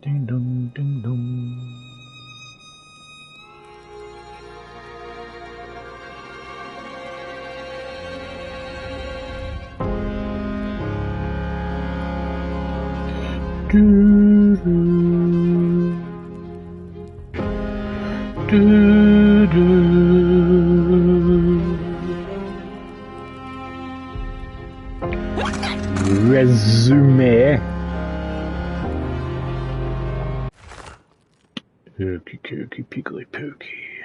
Ding dong, ding dong. Do do do. Resume. Pookie, cookie, piggly, pookie.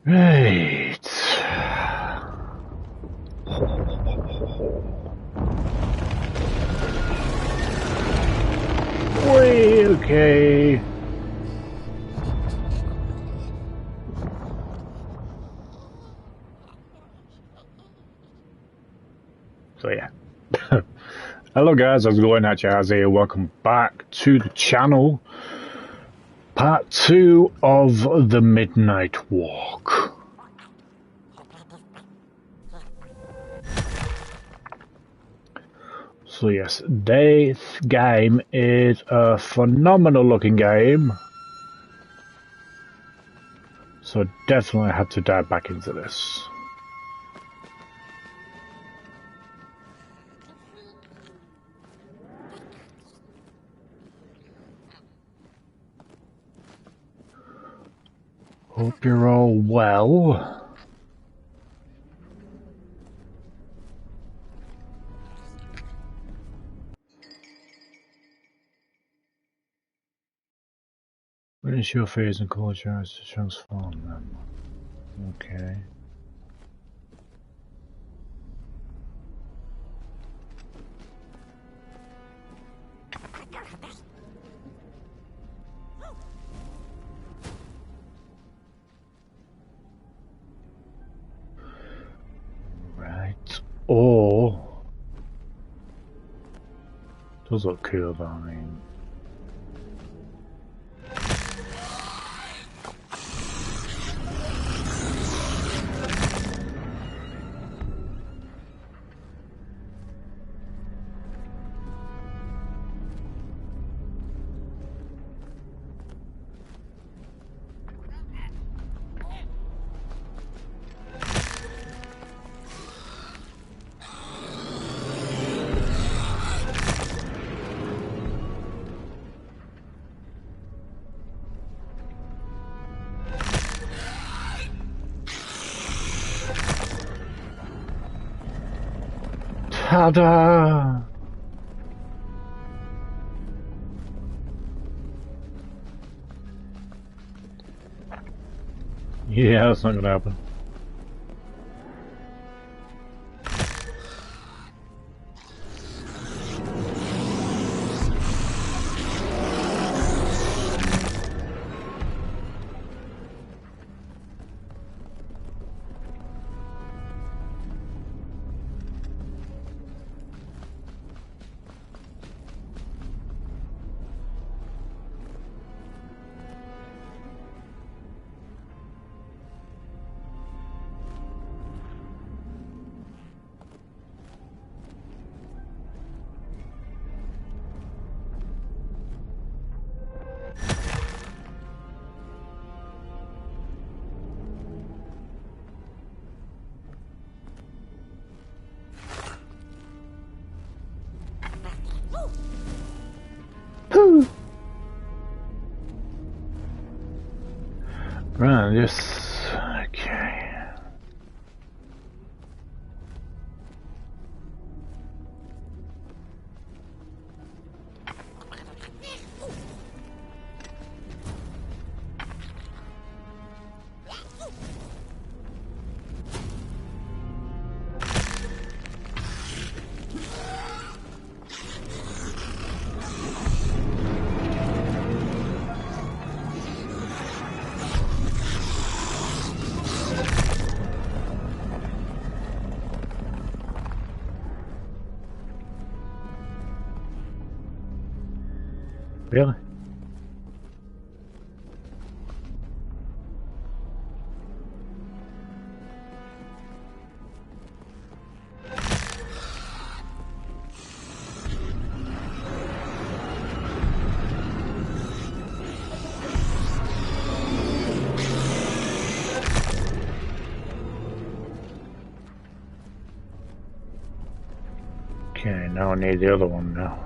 Right. Way okay. So yeah. Hello guys, how's it going? HatCHeTHaZ here. Welcome back to the channel. Part 2 of the Midnight Walk. So yes, this game is a phenomenal looking game. So definitely had to dive back into this. Hope you're all well. Finish your phase and close your eyes to transform them. Okay. Right. Or does look cool though, I mean. Ta-da! Yeah, that's not gonna happen. Right, yes, okay. Really? Now I need the other one now.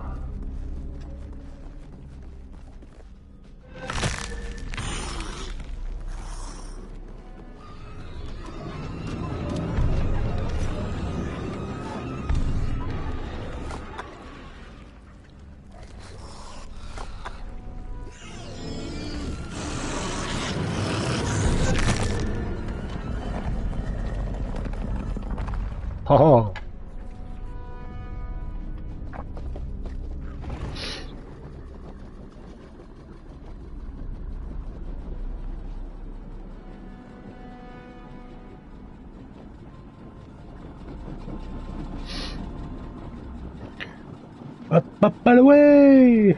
Oh. Up and away!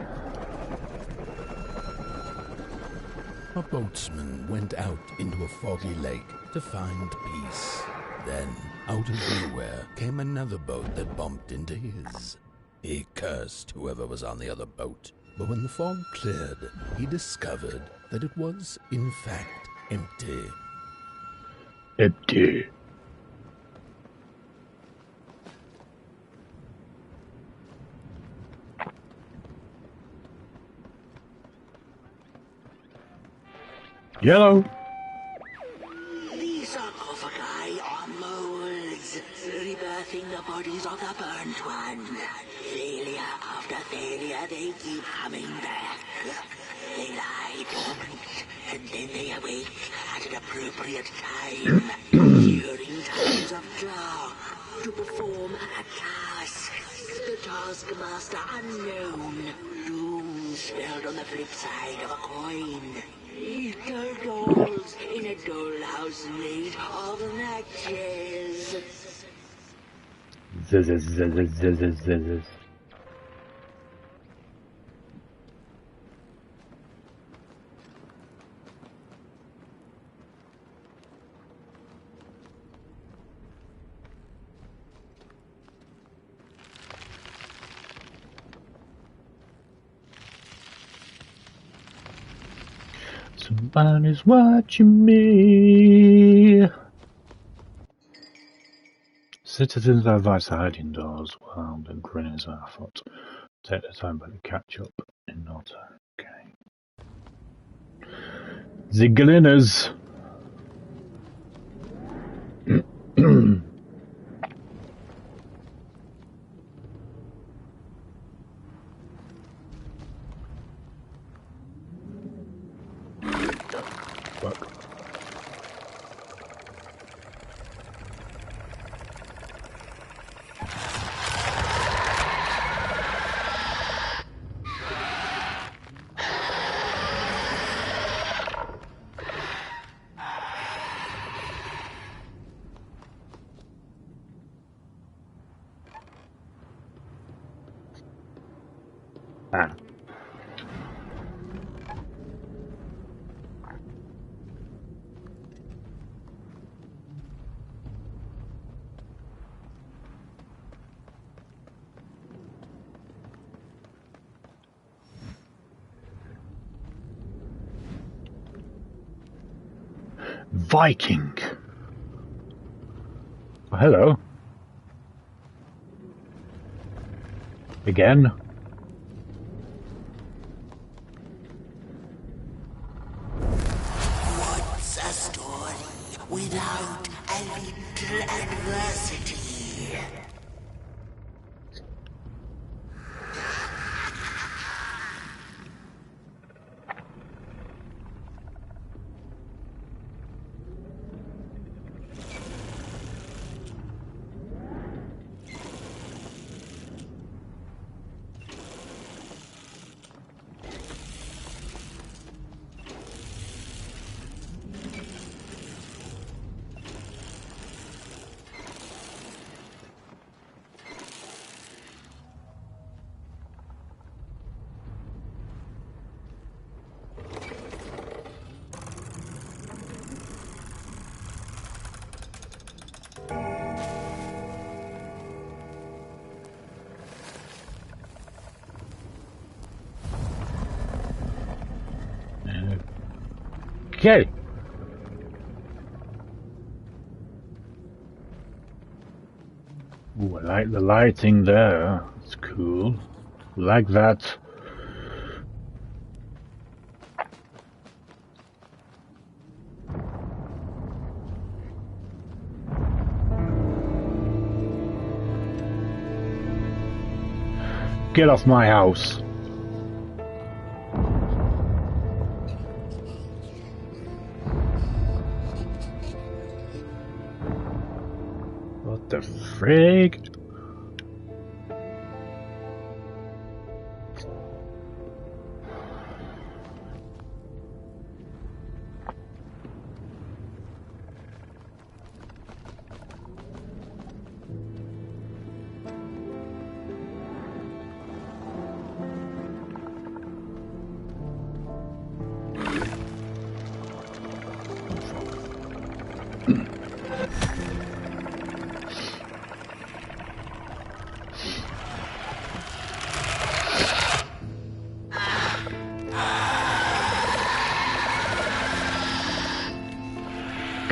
A boatsman went out into a foggy lake to find peace. Then, out of nowhere, came another boat that bumped into his. He cursed whoever was on the other boat, but when the fog cleared, he discovered that it was, in fact, empty. Empty. Yellow. The sarcophagi are molds, rebirthing the bodies of the burnt one. Failure after failure, they keep coming back. They lie dormant, and then they awake at an appropriate time, during times of clock, to perform a task. The taskmaster unknown, doom spelled on the flip side of a coin. Little dolls in a dollhouse made of matches. Zzz. Somebody's watching me. Citizens are advised to hide indoors while the grinners are afoot. Take the time back to catch up in no time. Okay. The grinners. Fuck. Ah. Viking. Oh, hello. Again. What's a story without a little adversity? Okay. Ooh, I like the lighting there. It's That's cool. Like that. Get off my house. What the frig?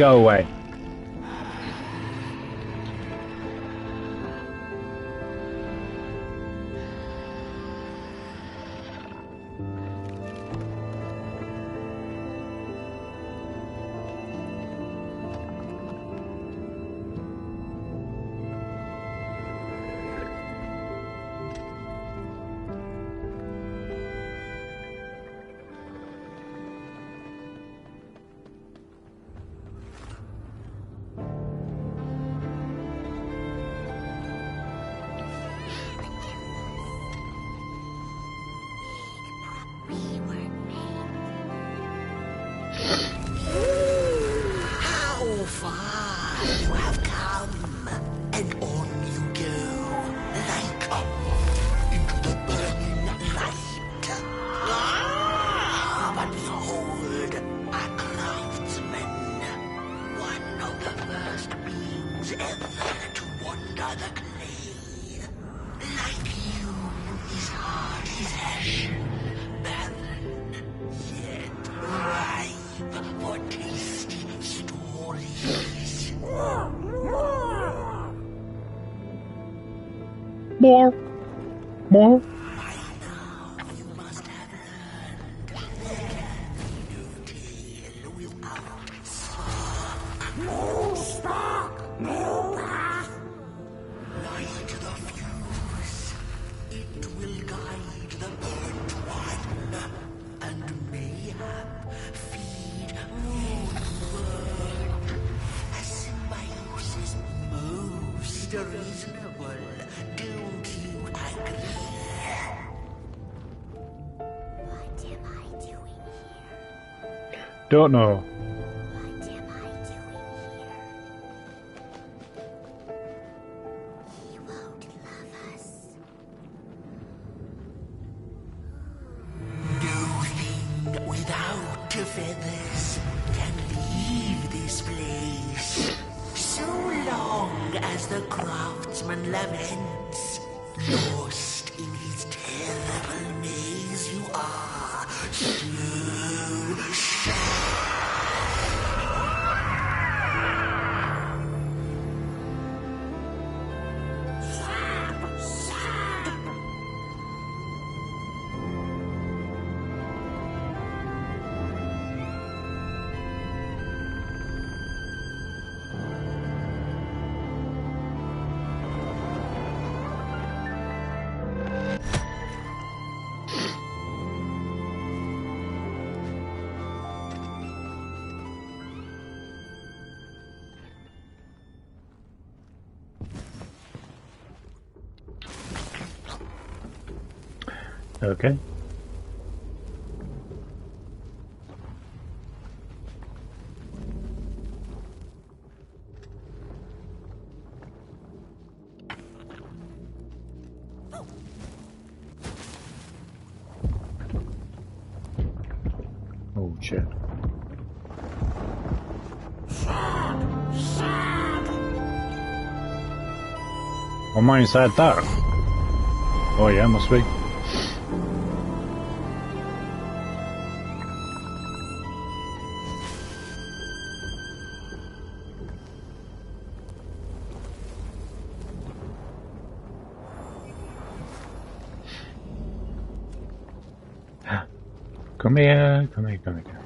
Go away. More. More. Don't know. What am I doing here? He won't love us. Nothing without feathers can leave this place. So long as the craftsman laments, lost in his terrible maze you are. Slow Okay. Oh shit. Am I inside that? Oh yeah, must be. Come here, come here, come here.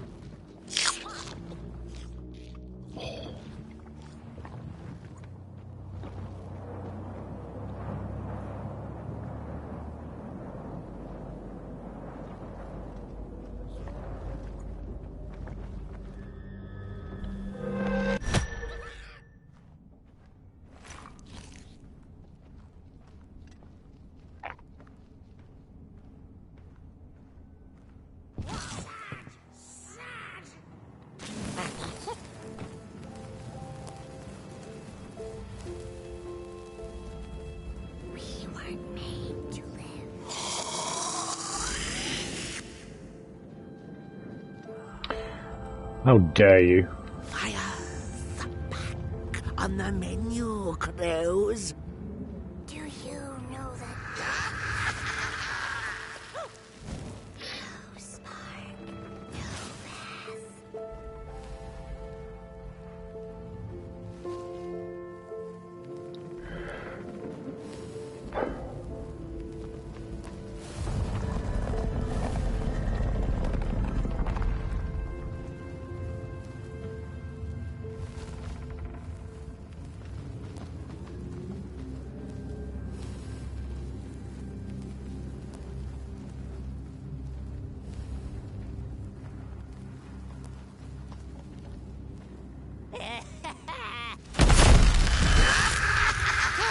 We weren't made to live. How dare you? Fire's back on the menu, Crows. Do you know that? No spark, no wrath.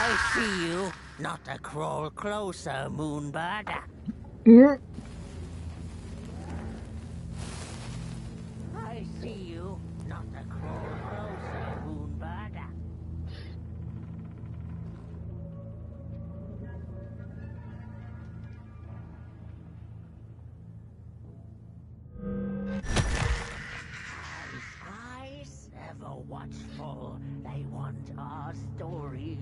I see you. Not a crawl closer, Moonbird. I see you. Not a crawl closer, Moonbird. Eyes ever watchful. They want our stories.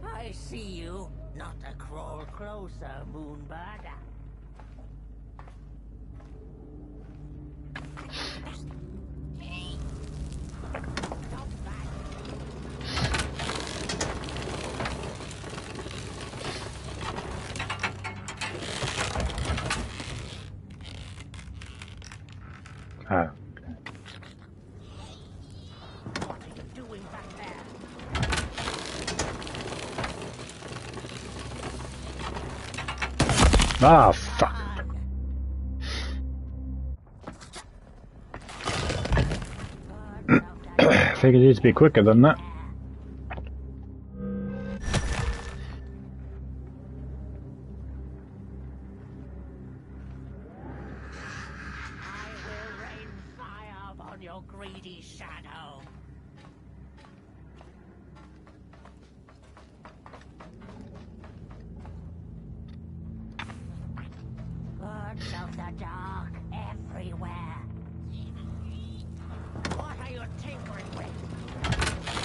I see you. Not a crawl closer, Moonbird. Stop that. Ah, What are you doing back there? ah, fuck. Figured it to be quicker than that. I will rain fire upon your greedy shadow. Birds of the dark everywhere. What are you tinkering with?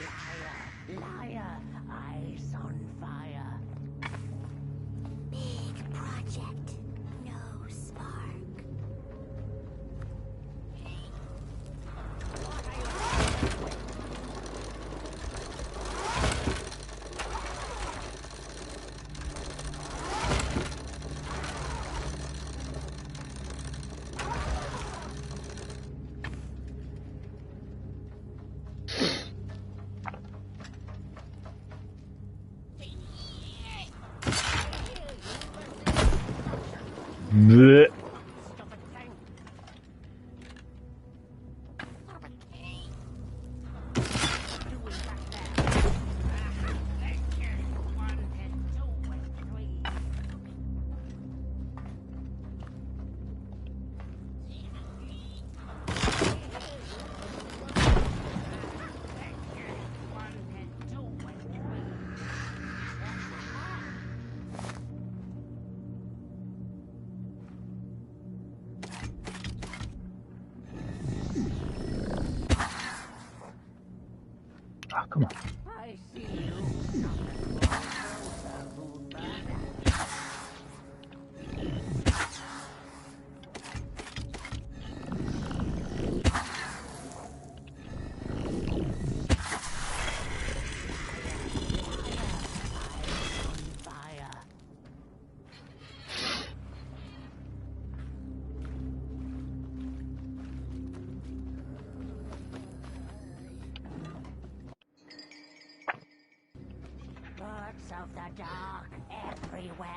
Liar, liar, eyes on fire. Big project, no spark. What are you tinkering with? Blech. Stupid thing. Doing back there. Thank you. 1 and 2 and 3. Thank you. 1 and 2 and 3. Ah, come on. I see you. Not a closer, Moonbird. Spirits of the dark everywhere.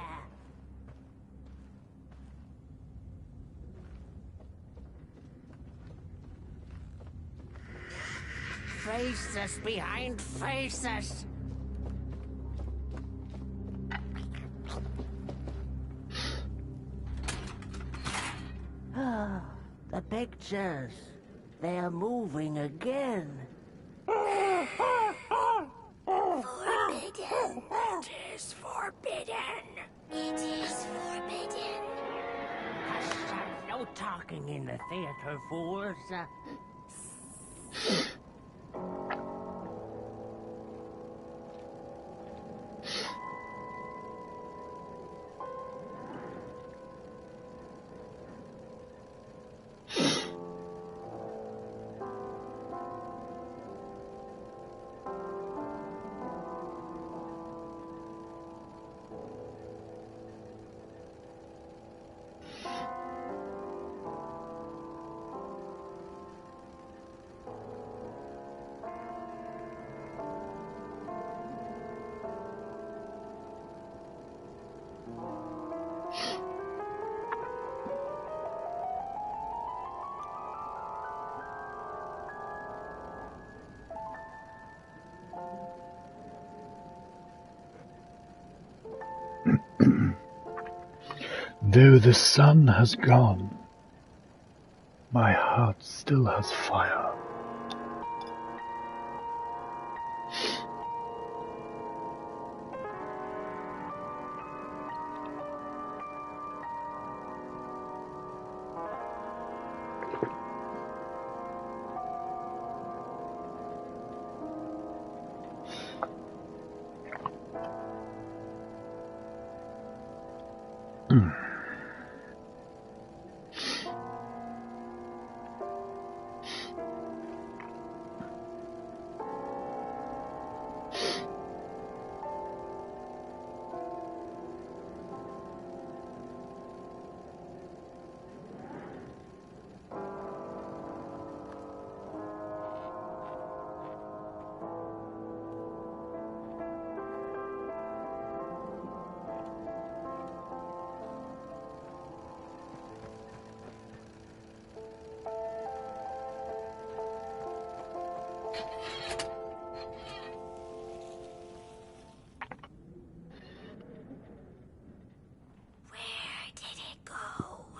Faces behind faces. The pictures. They are moving again. Forbidden. It is forbidden. It is forbidden. Hush, no talking in the theater, fools. Though the sun has gone, my heart still has fire. Where did it go?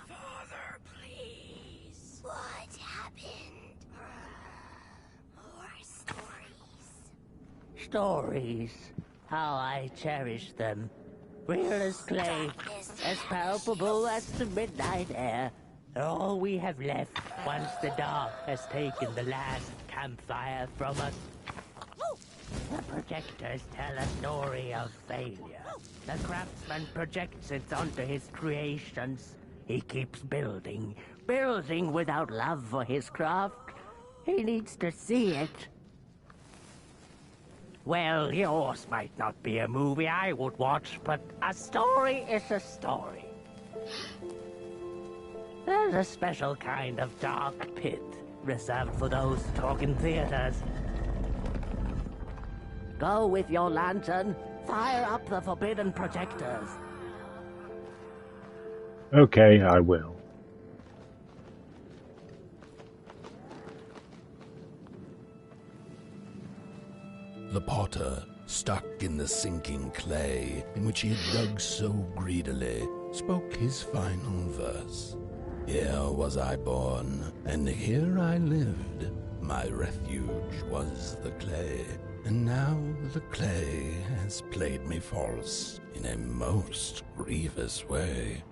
Father, please. What happened? More stories. Stories. How I cherish them. Real as clay, as palpable as the midnight air. All we have left once the dark has taken the last campfire from us. The projectors tell a story of failure. The craftsman projects it onto his creations. He keeps building, building without love for his craft. He needs to see it. Well, yours might not be a movie I would watch, but a story is a story. There's a special kind of dark pit reserved for those who talk in theaters. Go with your lantern, fire up the forbidden projectors. Okay, I will. The potter, stuck in the sinking clay in which he had dug so greedily, spoke his final verse. Here was I born, and here I lived. My refuge was the clay, and now the clay has played me false in a most grievous way.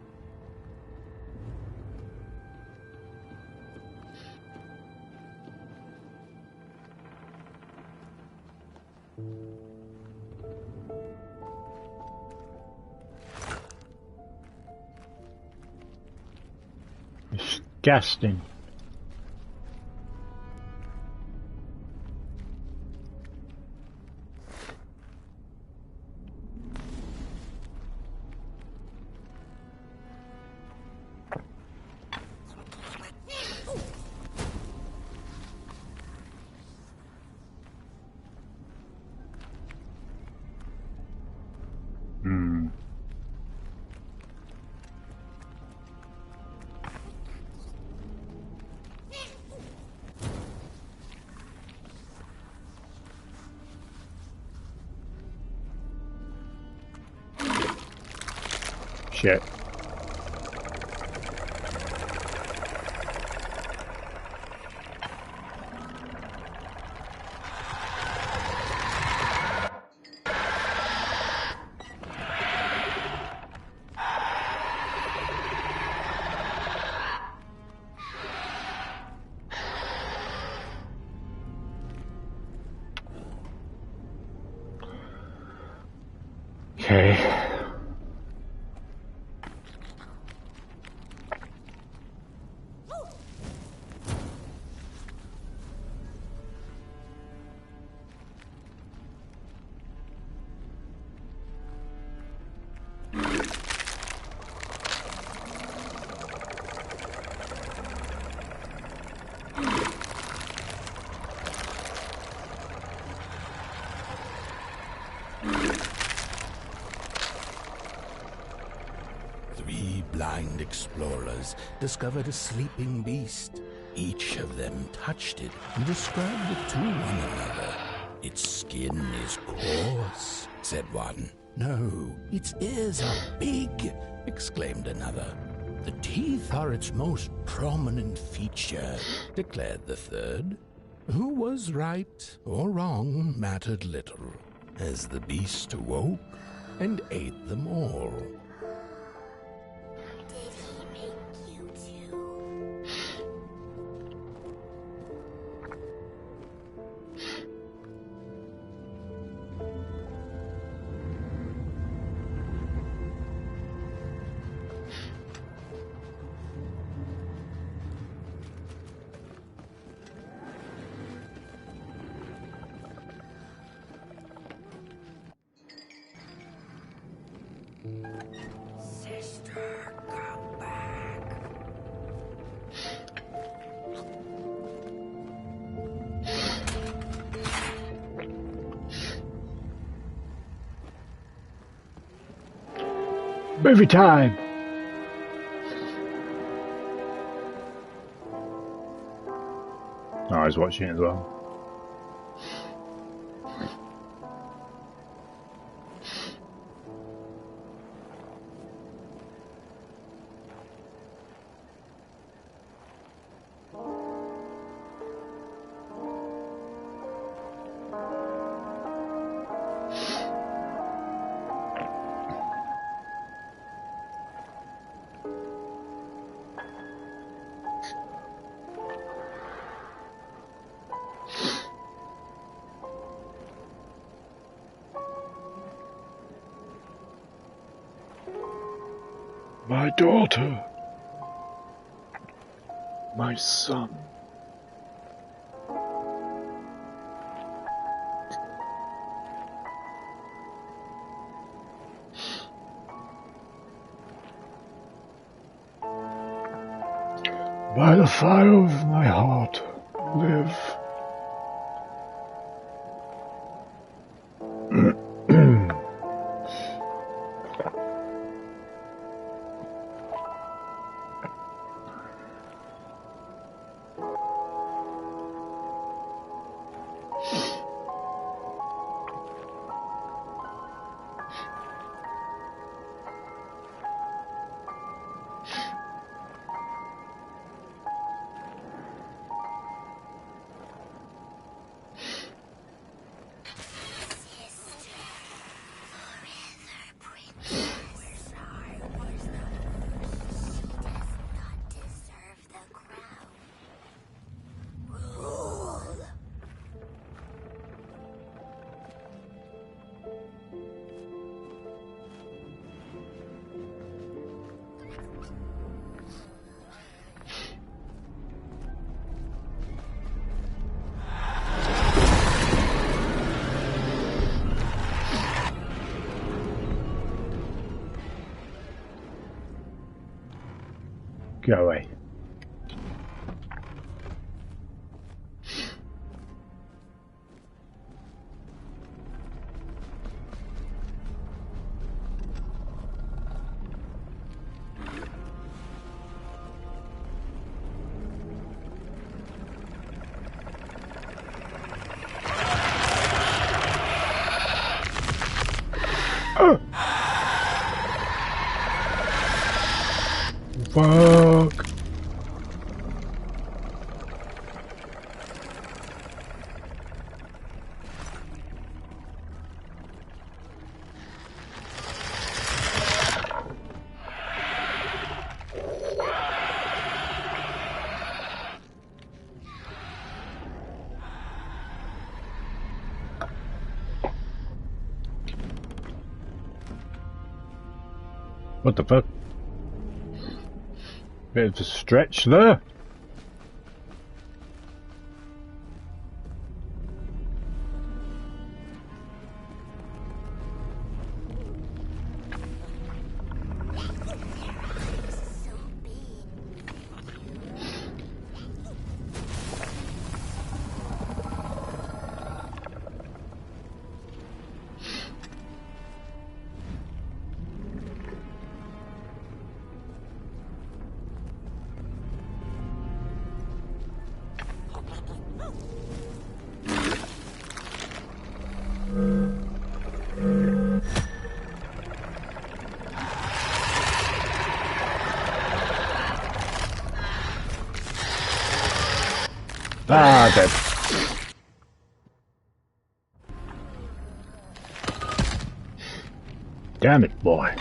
Disgusting. Shit. Okay. Three blind explorers discovered a sleeping beast. Each of them touched it and described it to one another. Its skin is coarse, said one. No, its ears are big, exclaimed another. The teeth are its most prominent feature, declared the third. Who was right or wrong mattered little, as the beast awoke and ate them all. Did he make you too? Sister, come back. Movie time. Oh, I was watching it as well. My daughter. My son. By the fire of my heart, live. Go away. Fuck. What the fuck? Bit of a stretch there. Ah, dead. Damn it, boy.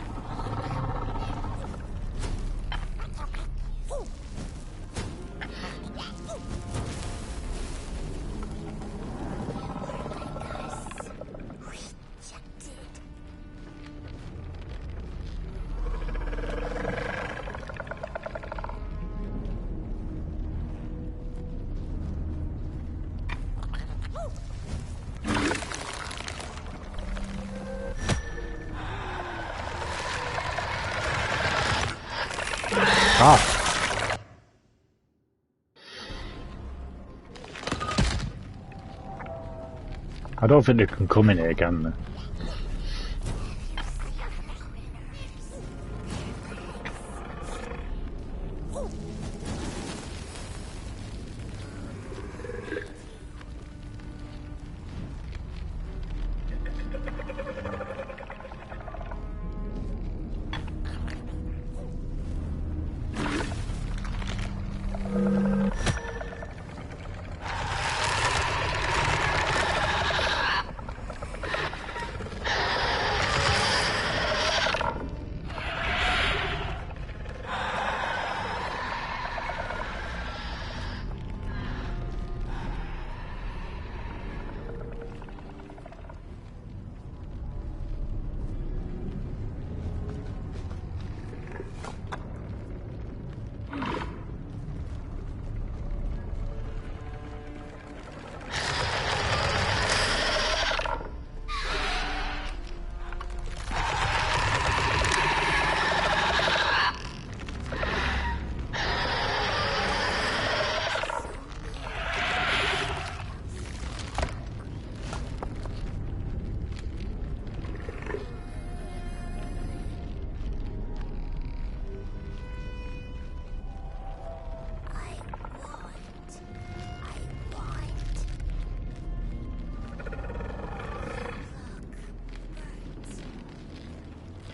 Ah. I don't think they can come in here, can they?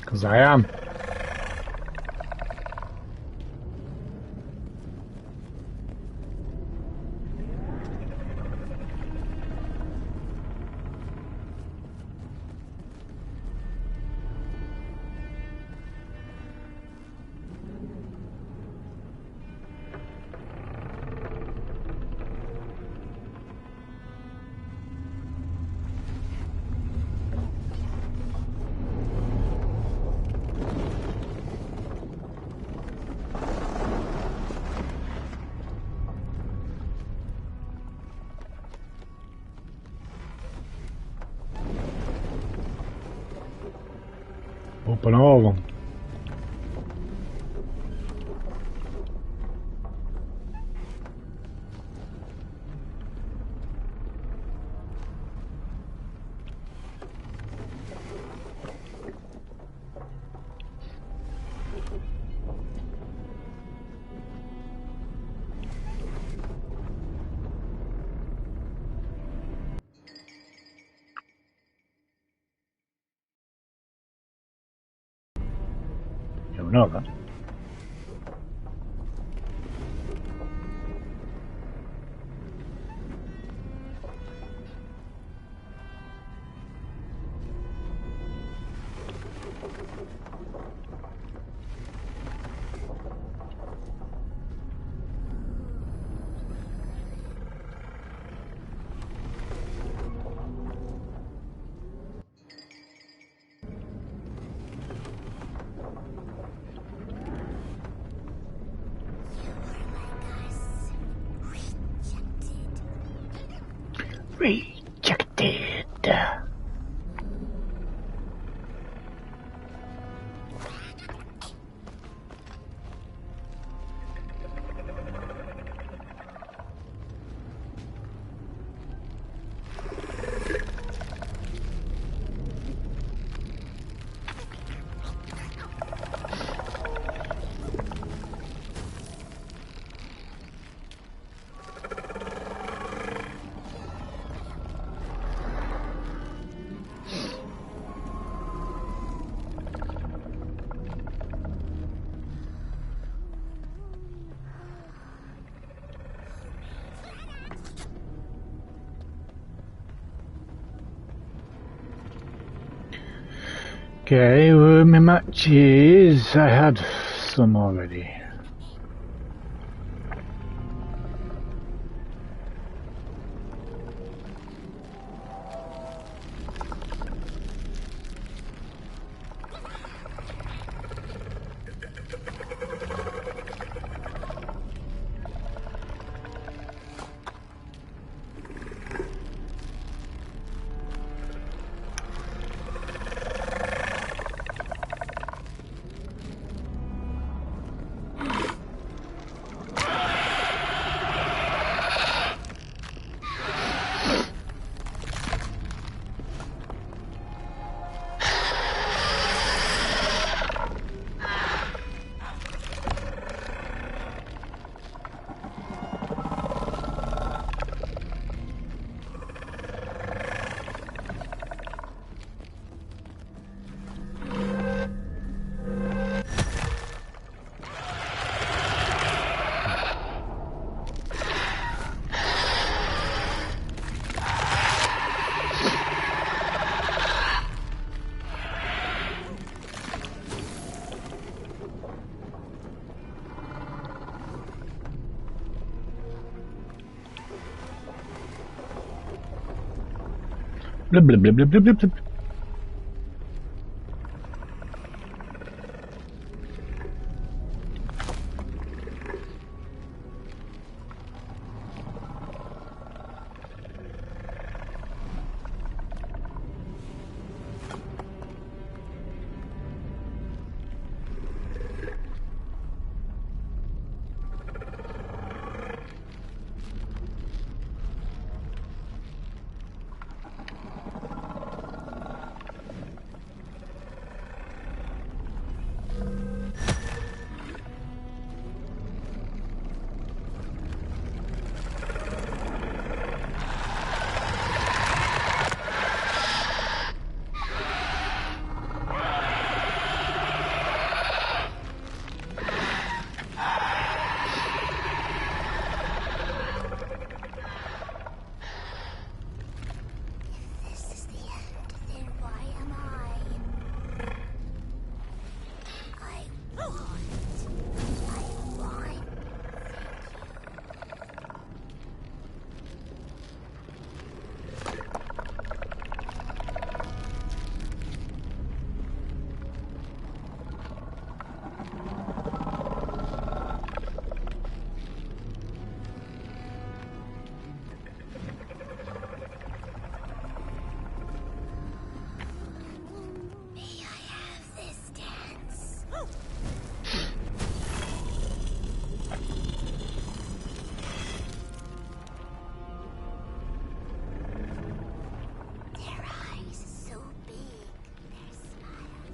Because I am. Open all of them. You know that. Rejected. Okay, where my matches? I had some already. Blub, blub, blub, blub, blub, blub, blub. This is the end, then why am I want. May I have this dance? Their eyes so big, their smiles.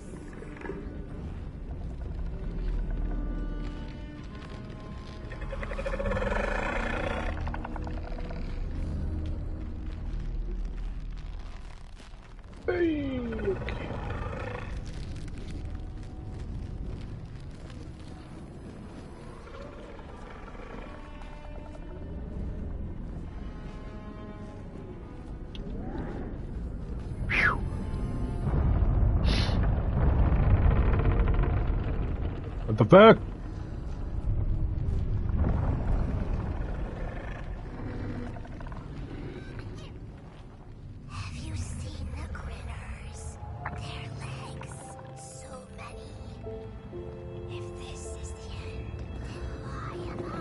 Hey, okay. Phew. What the fuck? Have you seen the critters? Their legs, so many. If this is the end, then why am I?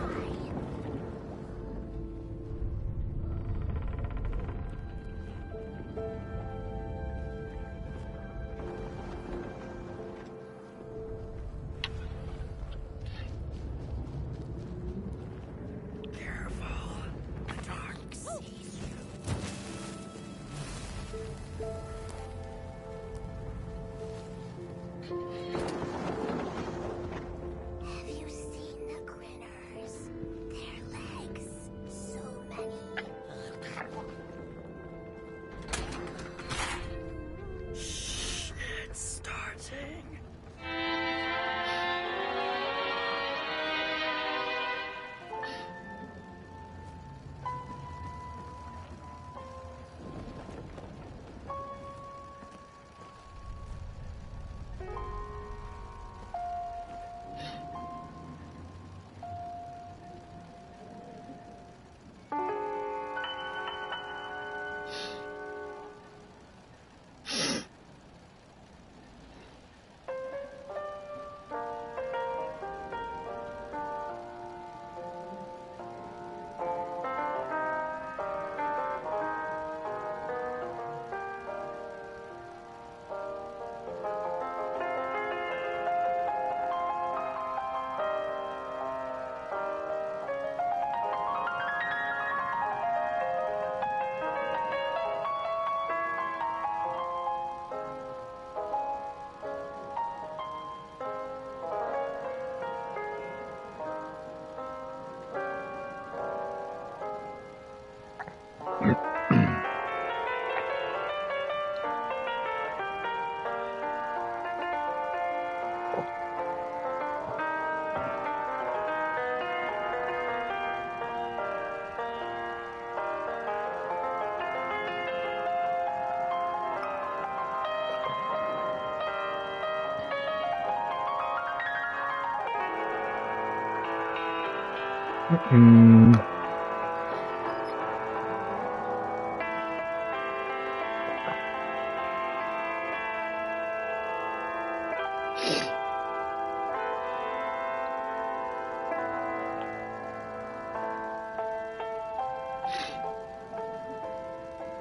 Mm.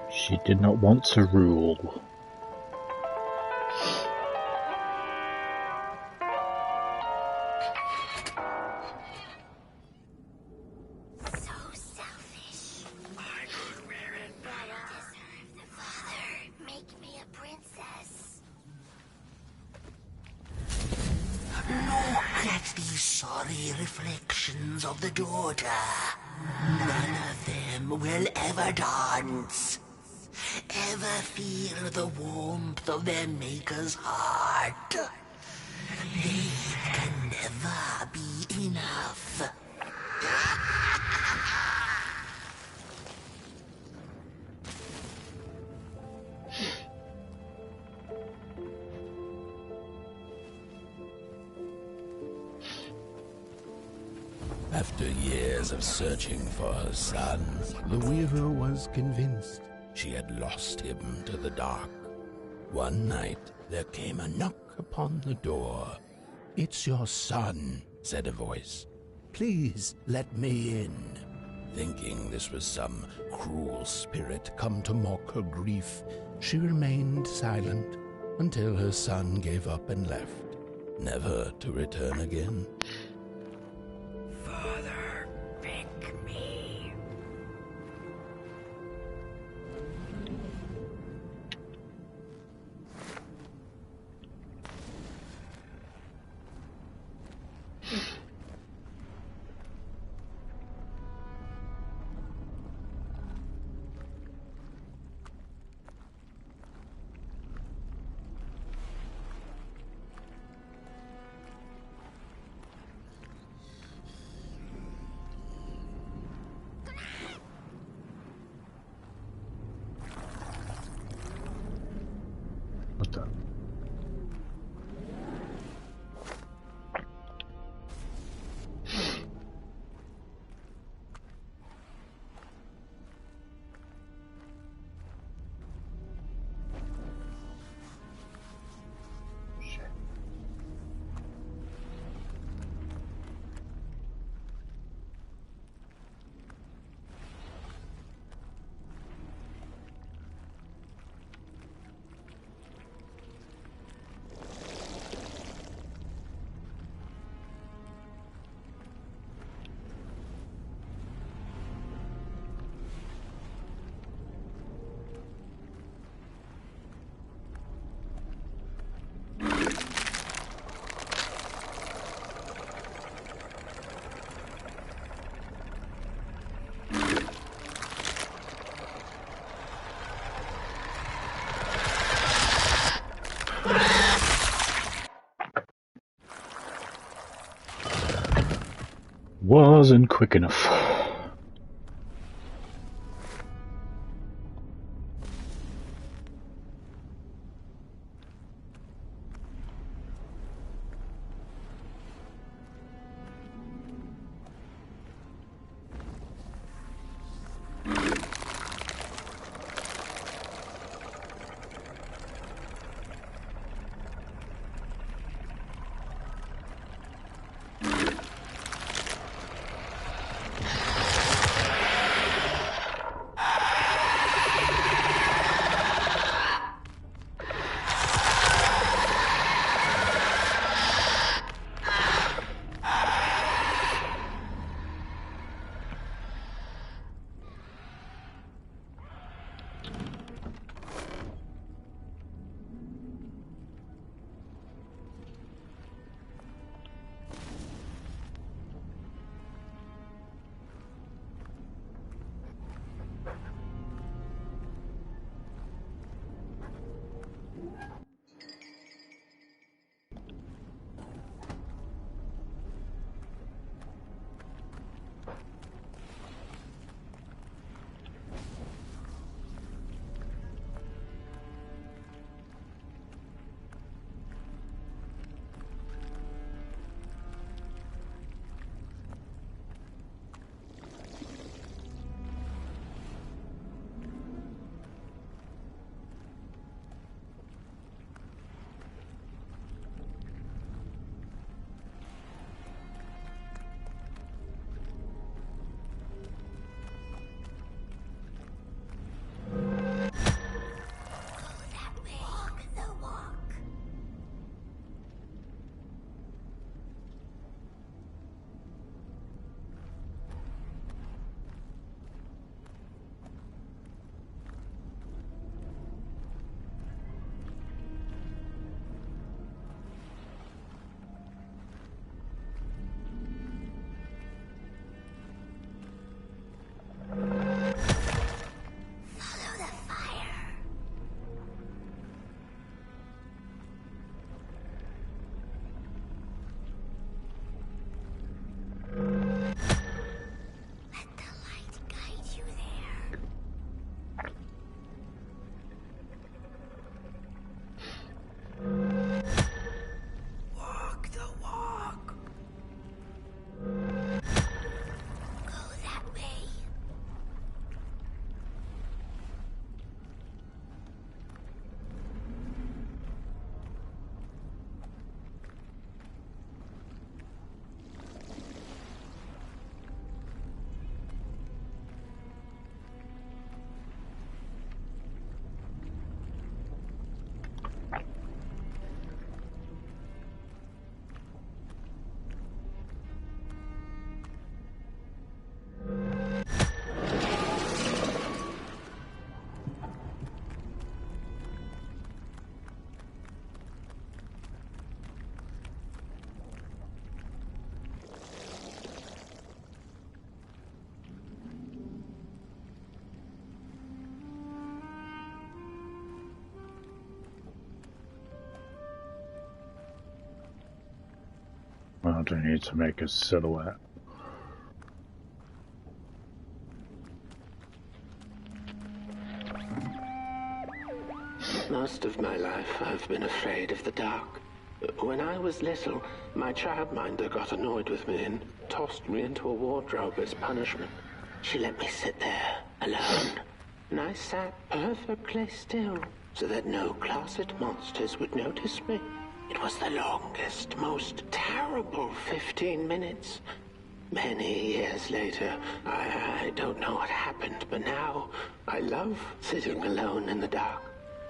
She did not want to rule. So selfish. I could wear it better. I deserve the father. Make me a princess. Look at these sorry reflections of the daughter. None of them will ever dance. Ever feel the warmth of their maker's heart. They can never be enough. After years of searching for her son, the weaver was convinced she had lost him to the dark. One night, there came a knock upon the door. "It's your son," said a voice. "Please let me in." Thinking this was some cruel spirit come to mock her grief, she remained silent until her son gave up and left, never to return again. Father, pick me. What the? Shit. Wasn't quick enough. do I need to make a silhouette? Most of my life, I've been afraid of the dark. When I was little, my childminder got annoyed with me and tossed me into a wardrobe as punishment. She let me sit there, alone, and I sat perfectly still so that no closet monsters would notice me. It was the longest, most terrible 15 minutes. Many years later, I don't know what happened, but now I love sitting alone in the dark.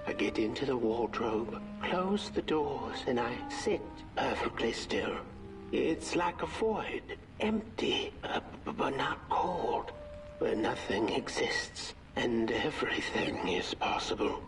I get into the wardrobe, close the doors, and I sit perfectly still. It's like a void, empty, but not cold, where nothing exists and everything is possible.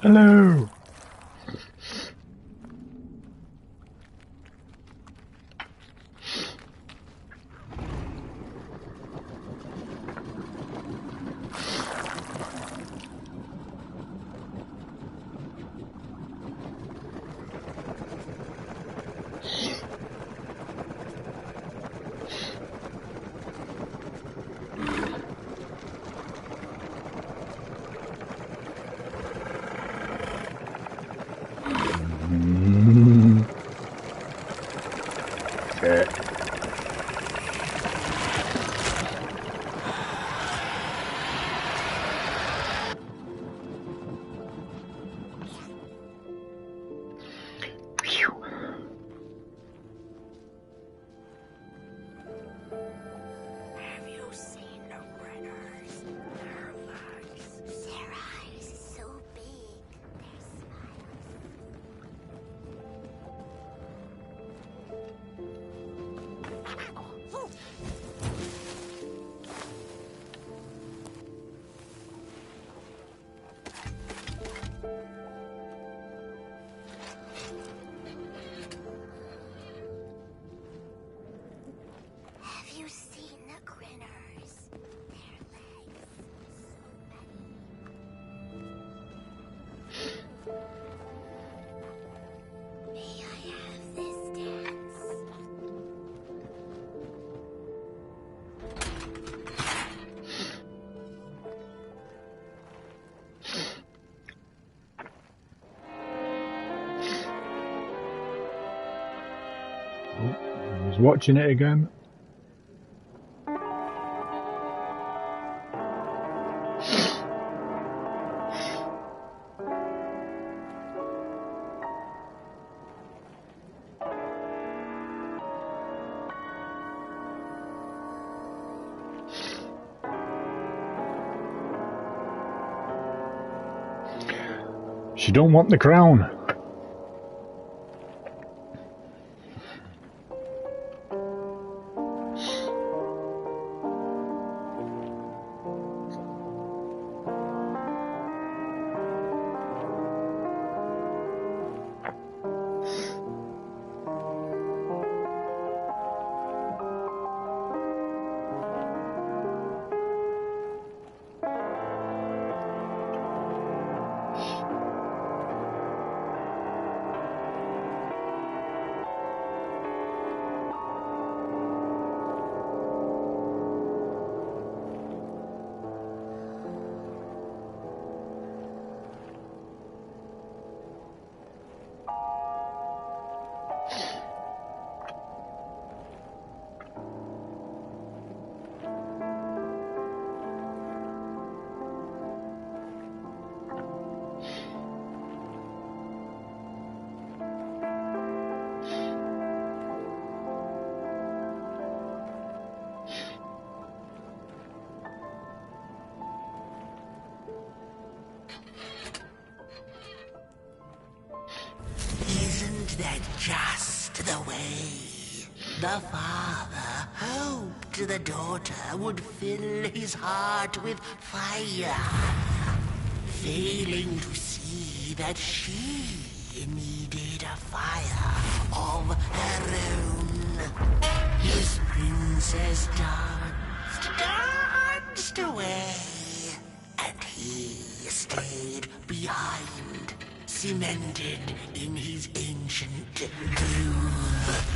Hello! I was watching it again. She don't want the crown. Isn't that just the way? The father hoped the daughter would fill his heart with fire, failing to see that she needed a fire of her own. His princess danced away, and he stayed behind, cemented in his ancient groove.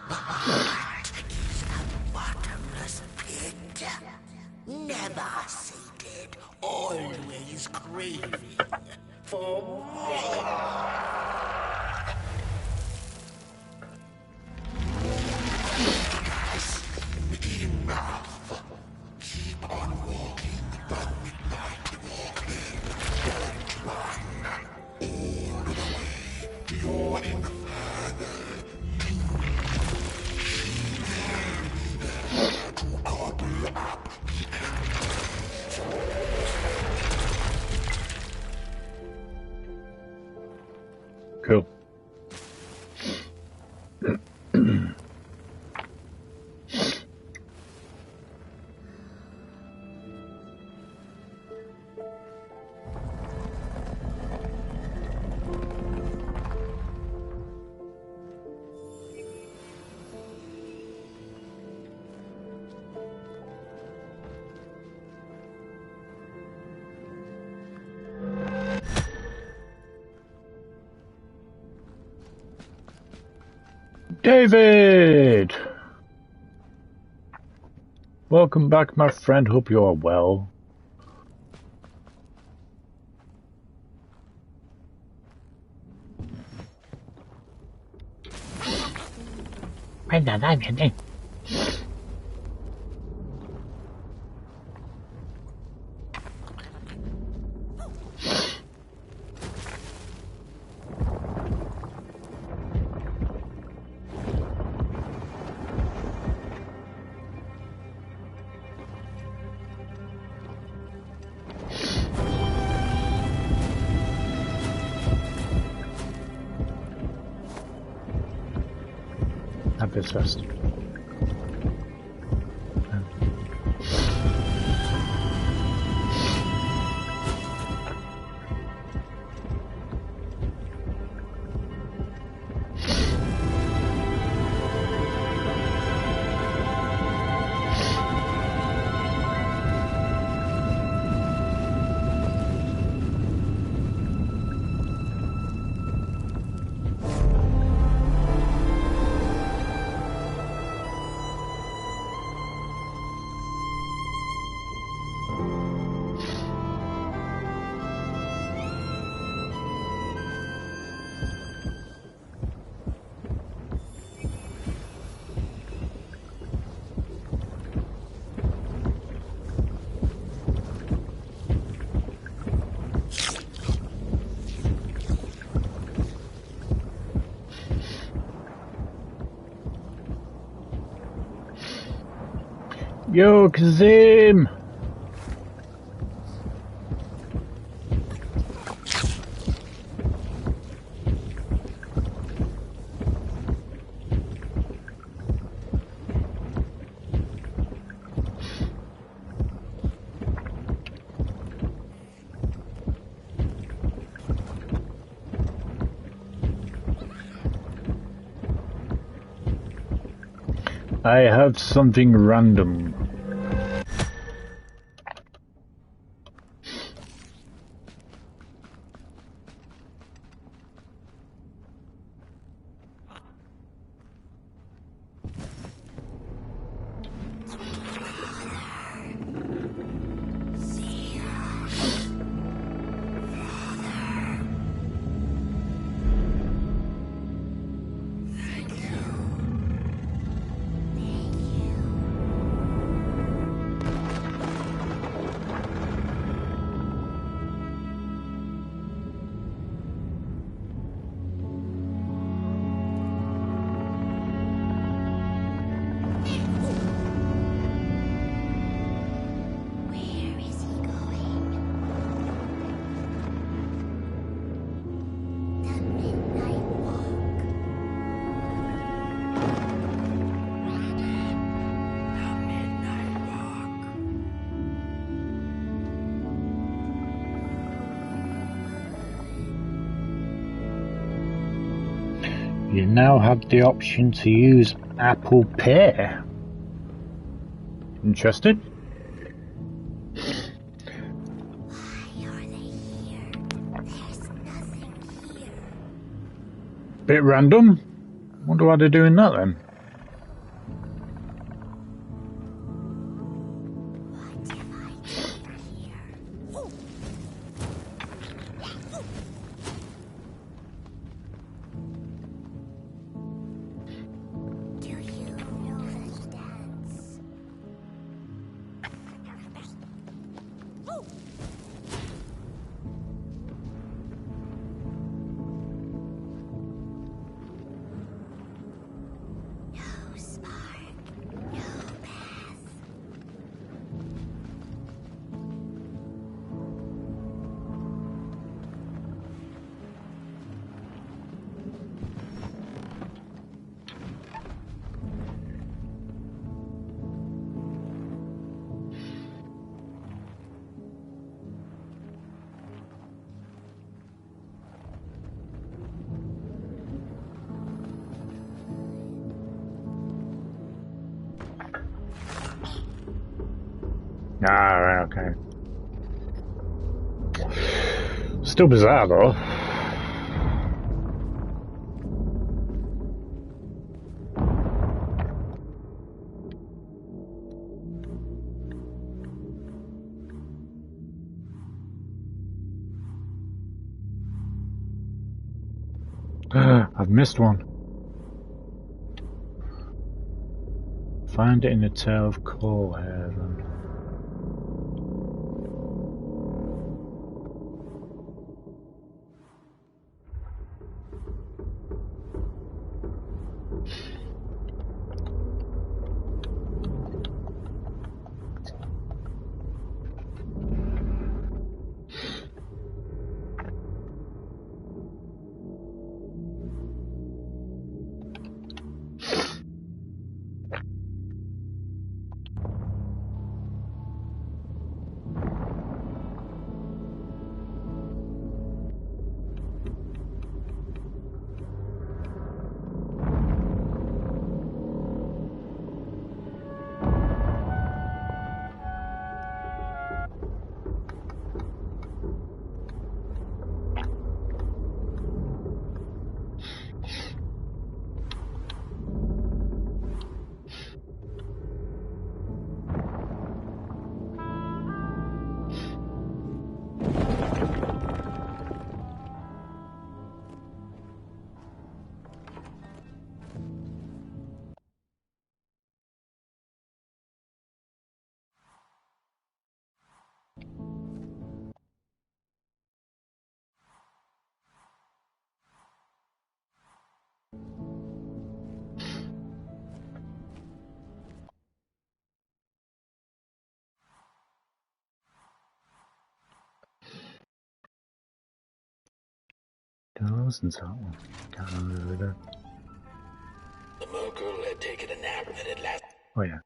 The heart is a bottomless pit, never sated, always craving for more. Enough. Keep on walking the midnight walking. Don't run. All the way to your infernal doom. She will be there to gobble up the embers. Cool. David! Welcome back, my friend. Hope you are well. Have this first. Yo, Kazim! I have something random. You now have the option to use Apple Pay. Interested? Why are they here? There's nothing here. Bit random. Wonder why they're doing that then. What if I came here? Do you know this dance? No spark, no path. Ah, right, okay. Still bizarre though. I've missed one. Find it in the Tale of Coalhaven. Don't listen to that one. Can't remember The mogul had taken a nap that had lasted. Oh yeah.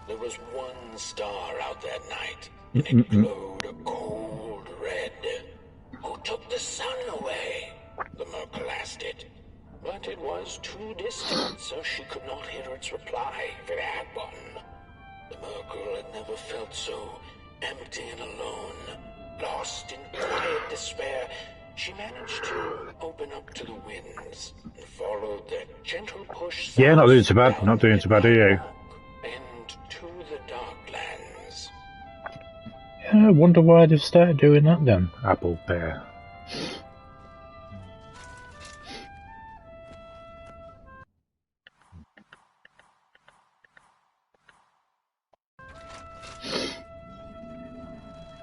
There was one star out that night, and it glowed a cold red. Who took the sun away? the Merkel asked it. But it was too distant, so she could not hear its reply if it had one. The Merkel had never felt so empty and alone. Lost in quiet despair, she managed to open up to the winds and followed their gentle push. Yeah, not doing too bad. Not doing too bad, are you? And to the Darklands. Yeah, I wonder why they've started doing that then, Apple Pear.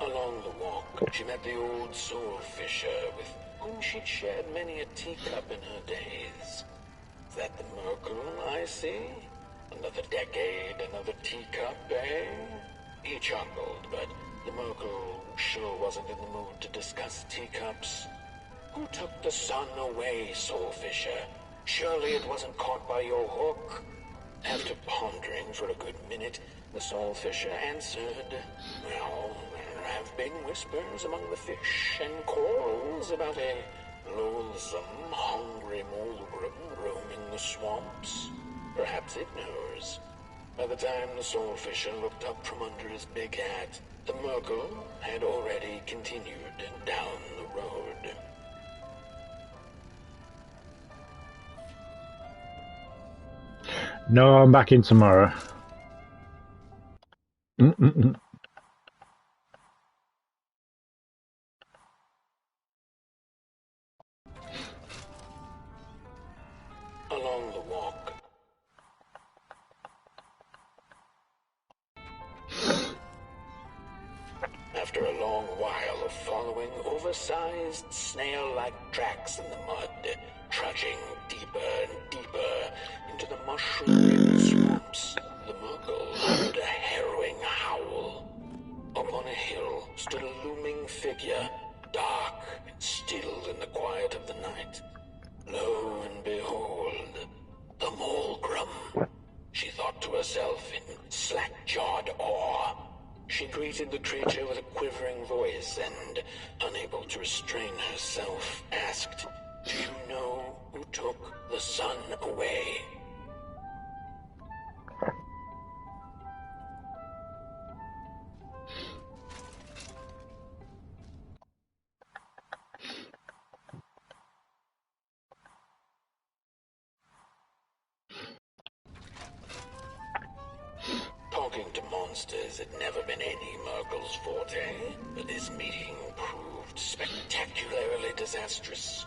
Along the walk, she met the old soul fisher with whom she'd shared many a teacup in her days. Is that the Merkel I see? Another decade, another teacup, eh? He chuckled, but the Merkel sure wasn't in the mood to discuss teacups. Who took the sun away, soul fisher? Surely it wasn't caught by your hook. After pondering for a good minute, the soul fisher answered, well, there have been whispers among the fish and corals about a loathsome, hungry Mulgrim roaming the swamps. Perhaps it knows. By the time the soul fisher looked up from under his big hat, the Merkel had already continued down the road. No, I'm back in tomorrow. Along the walk, after a long while of following oversized snail-like tracks in the mud, trudging deeper and deeper into the mushroom-ridden swamps, the Merkel heard a harrowing howl. Up on a hill stood a looming figure, dark and still in the quiet of the night. Lo and behold, the Mulgrim. She thought to herself in slack-jawed awe. She greeted the creature with a quivering voice and, unable to restrain herself, asked, "Do you know who took the sun away?" Talking to monsters had never been any Merkel's forte, but this meeting proved spectacularly disastrous.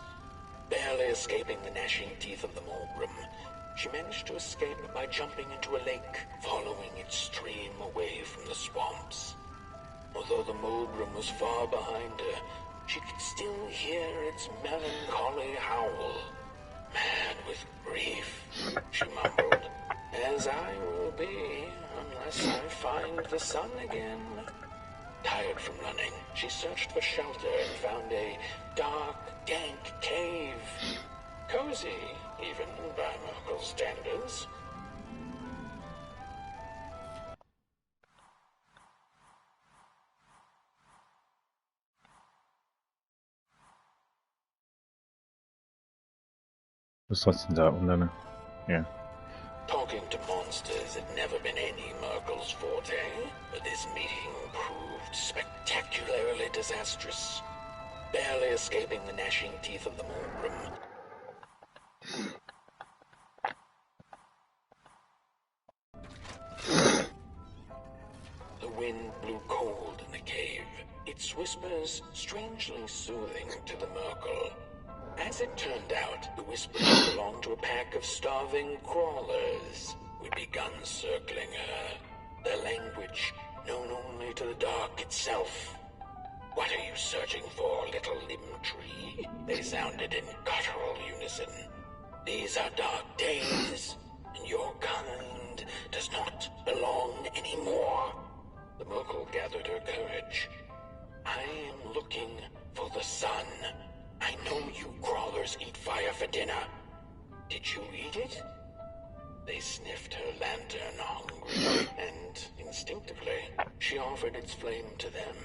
Barely escaping the gnashing teeth of the Mulgrim, she managed to escape by jumping into a lake, following its stream away from the swamps. Although the Mulgrim was far behind her, she could still hear its melancholy howl. Mad with grief, she mumbled, "As I will be, unless I find the sun again." Tired from running, she searched for shelter and found a dark, dank cave. Cozy, even by Merkel's standards. Just listen to that one, then. Yeah. Talking to monsters had never been any Merkel's forte, but this meeting proved spectacularly disastrous. Barely escaping the gnashing teeth of the Mulgrim, the wind blew cold in the cave, its whispers strangely soothing to the Merkel. As it turned out, the whispers belonged to a pack of starving crawlers who'd begun circling her, their language known only to the dark itself. "What are you searching for, little limb tree?" they sounded in guttural unison. "These are dark days, and your kind does not belong anymore." The Merkel gathered her courage. "I am looking for the sun. I know you crawlers eat fire for dinner. Did you eat it?" They sniffed her lantern hungrily, and instinctively, she offered its flame to them.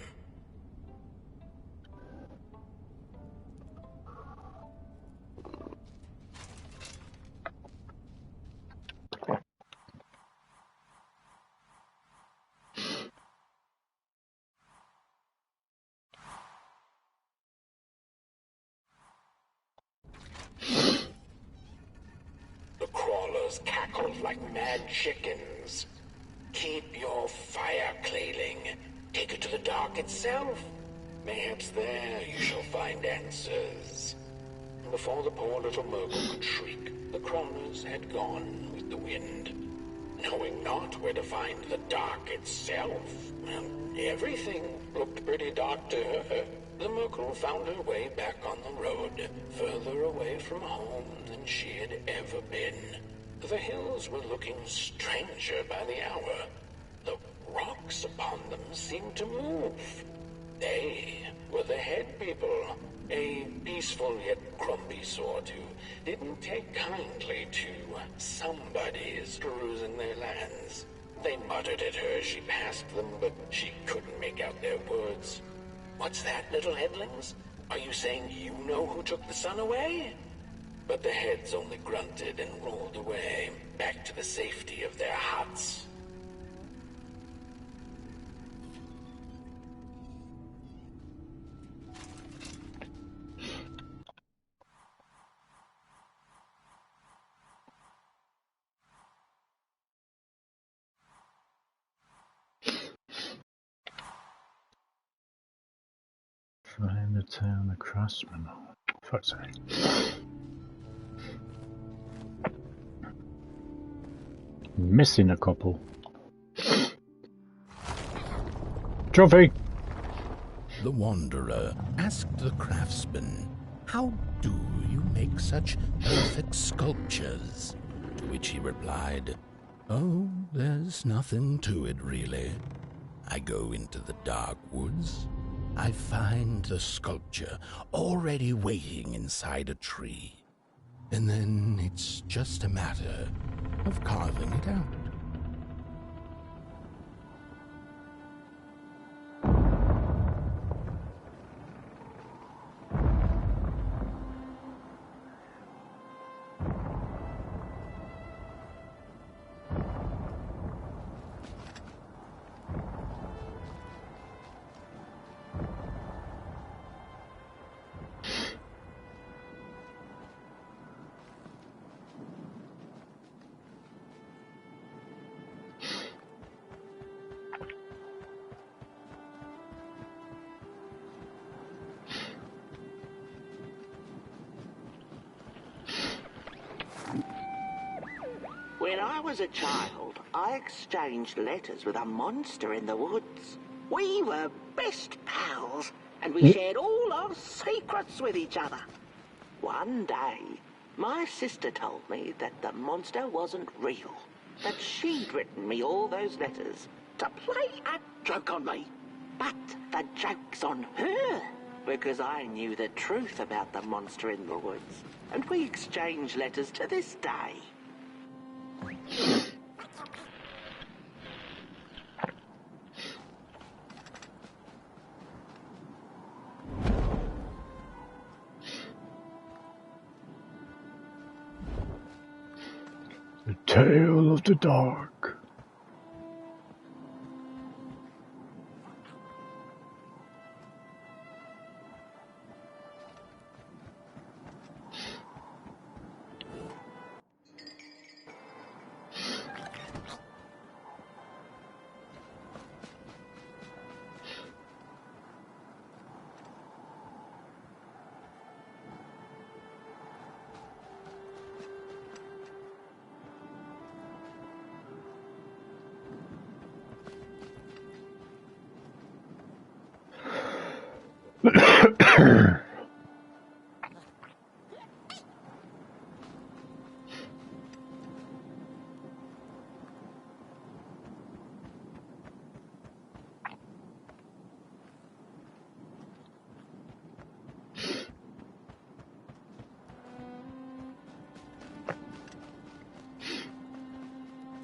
tickled like mad chickens. Keep your fire, Clayling. Take it to the dark itself. Perhaps there you shall find answers. Before the poor little Murgle could shriek, the crawlers had gone with the wind. Knowing not where to find the dark itself, everything looked pretty dark to her. The Murgle found her way back on the road, further away from home than she had ever been. The hills were looking stranger by the hour. The rocks upon them seemed to move. They were the head people, a peaceful yet grumpy sort who didn't take kindly to somebody's perusing their lands. They muttered at her as she passed them, but she couldn't make out their words. What's that, little headlings? Are you saying you know who took the sun away? But the heads only grunted and rolled away, back to the safety of their huts. Find the town of Craftsman. Fuck's sake. Missing a couple. Trophy! The Wanderer asked the craftsman, "How do you make such perfect sculptures?" To which he replied, "Oh, there's nothing to it really. I go into the dark woods. I find the sculpture already waiting inside a tree. And then it's just a matter of carving it out." When I was a child, I exchanged letters with a monster in the woods. We were best pals, and we shared all our secrets with each other. One day, my sister told me that the monster wasn't real, that she'd written me all those letters to play a joke on me. But the joke's on her, because I knew the truth about the monster in the woods, and we exchange letters to this day. The Tale of the Dark.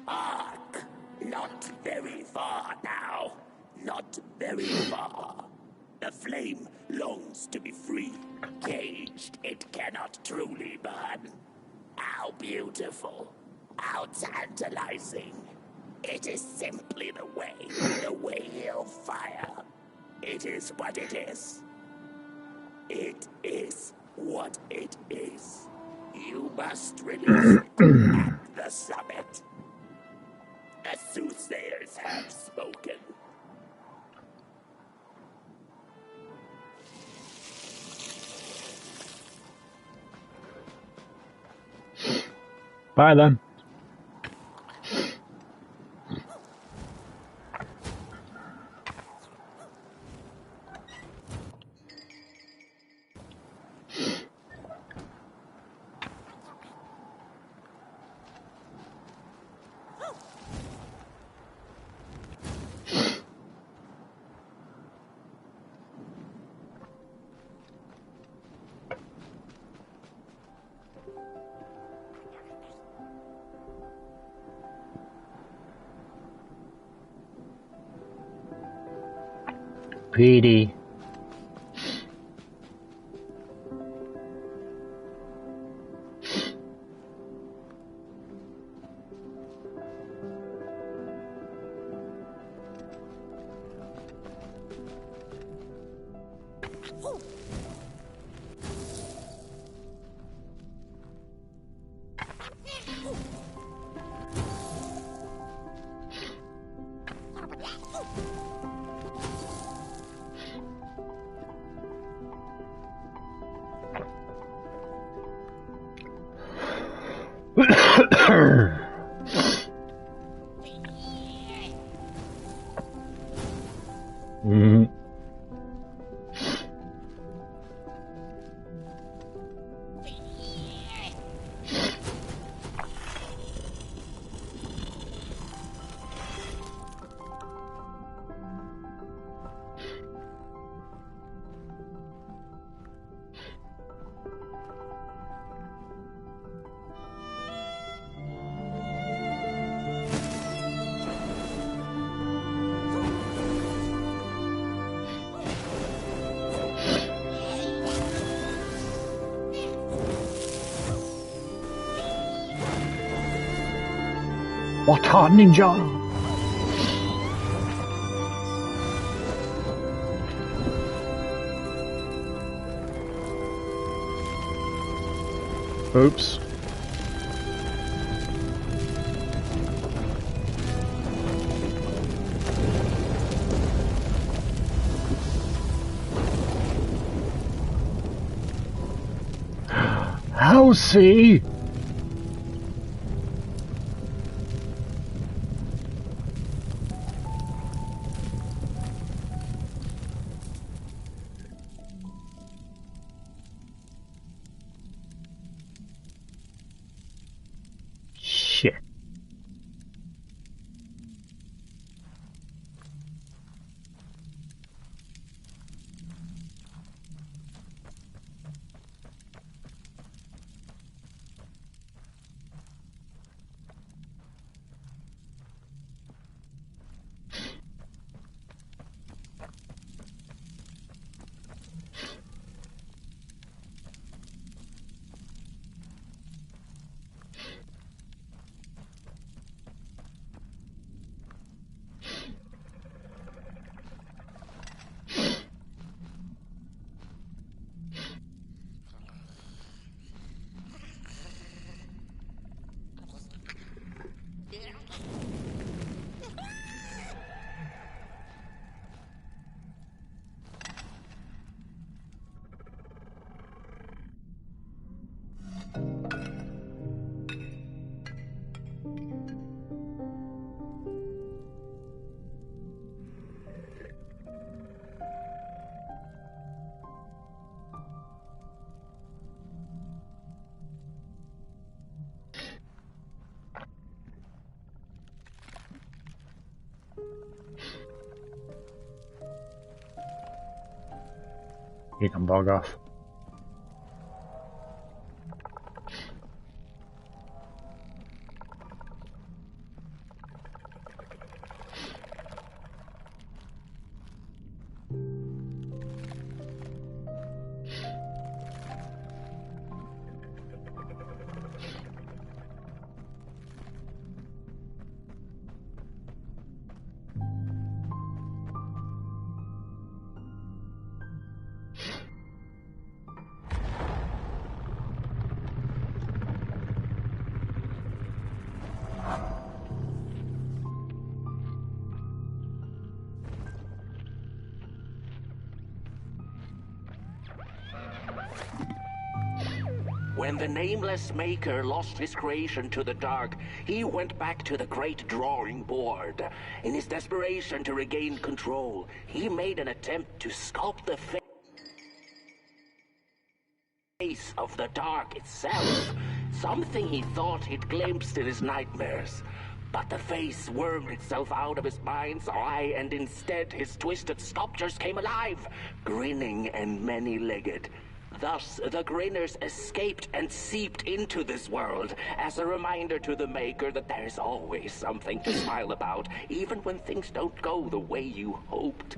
Ark, not very far now. Not very far. The flame longs to be free. Caged, it cannot truly burn. How beautiful. How tantalizing. It is simply the way he'll fire. It is what it is. It is what it is. You must release it at the the summit. The soothsayers have spoken. Bye then. Pretty. Mm. What a ninja! Oops. Halsey! Shit. You can bog off. When the nameless maker lost his creation to the dark, he went back to the great drawing board. In his desperation to regain control, he made an attempt to sculpt the face of the dark itself, something he thought he'd glimpsed in his nightmares. But the face wormed itself out of his mind's eye, and instead his twisted sculptures came alive, grinning and many-legged. Thus, the grinners escaped and seeped into this world, as a reminder to the maker that there's always something to smile about, even when things don't go the way you hoped.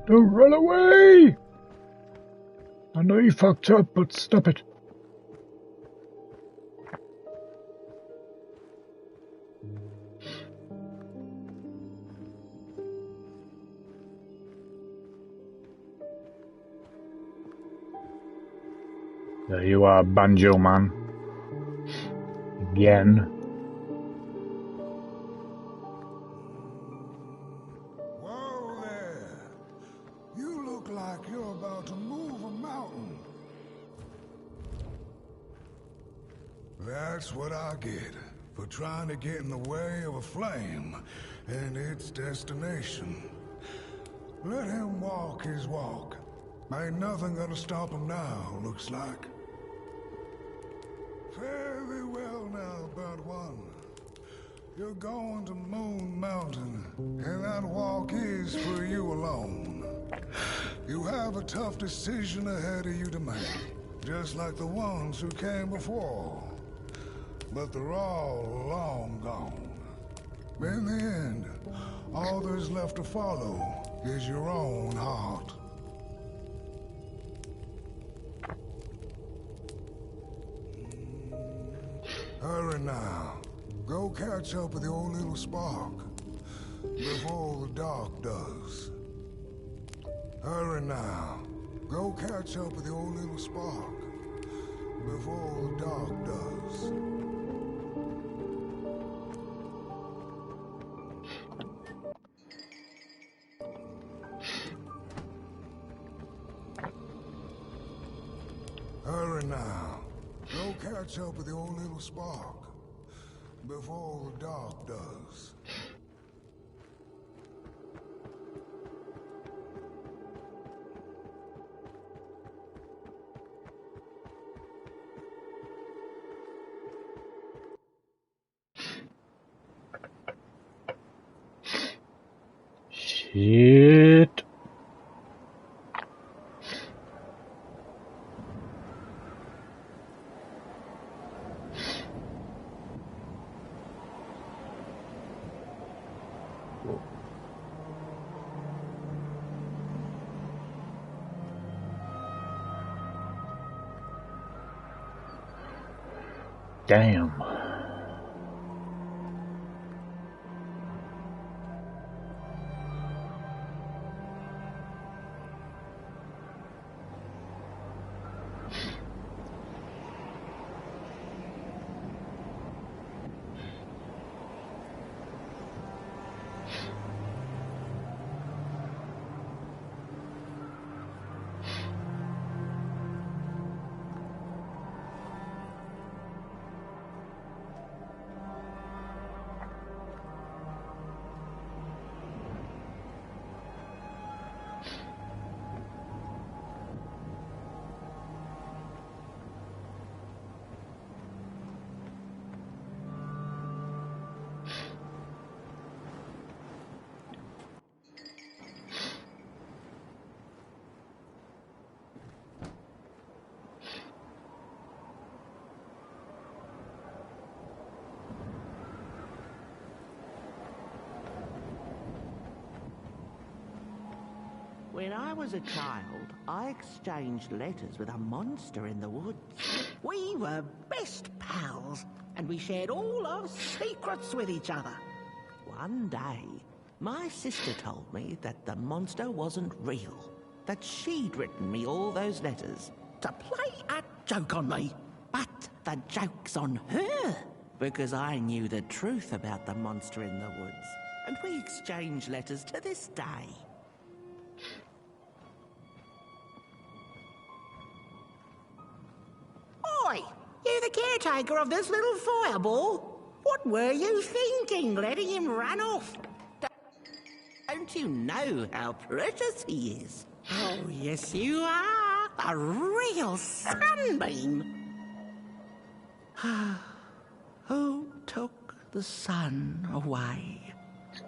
Don't run away! I know you fucked up, but stop it. There you are, Banjo Man. Again. Whoa there! You look like you're about to move a mountain. That's what I get for trying to get in the way of a flame and its destination. Let him walk his walk. Ain't nothing gonna stop him now, looks like. Fare thee well now, Burnt One. You're going to Moon Mountain, and that walk is for you alone. You have a tough decision ahead of you to make, just like the ones who came before. But they're all long gone. In the end, all there's left to follow is your own heart. Hurry now. Go catch up with the old little spark before the dark does. Hurry now. Go catch up with the old little spark before the dark does. Hurry now. Go catch up with the old little spark before the dark does. Shit. Damn. When I was a child, I exchanged letters with a monster in the woods. We were best pals, and we shared all our secrets with each other. One day, my sister told me that the monster wasn't real, that she'd written me all those letters to play a joke on me. But the joke's on her, because I knew the truth about the monster in the woods, and we exchange letters to this day. Oi! You the caretaker of this little fireball? What were you thinking, letting him run off? Don't you know how precious he is? Oh, yes you are. A real sunbeam. Who took the sun away?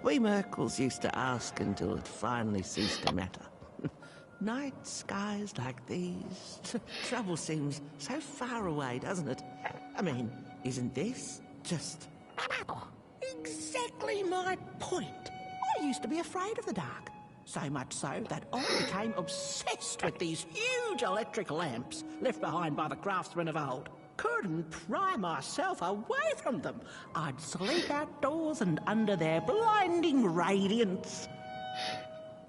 We Merkles used to ask until it finally ceased to matter. Night skies like these. Trouble seems so far away, doesn't it? I mean, isn't this just... Exactly my point. I used to be afraid of the dark. So much so that I became obsessed with these huge electric lamps left behind by the craftsmen of old. Couldn't pry myself away from them. I'd sleep outdoors and under their blinding radiance.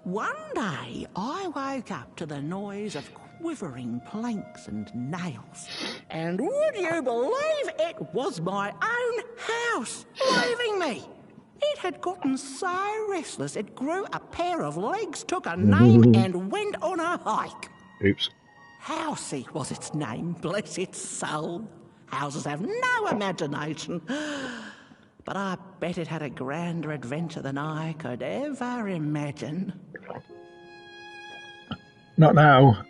One day, I woke up to the noise of quivering planks and nails. And would you believe it was my own house leaving me? It had gotten so restless it grew a pair of legs, took a name, and went on a hike. Oops. Housey was its name, bless its soul. Houses have no imagination. But I bet it had a grander adventure than I could ever imagine. Not now.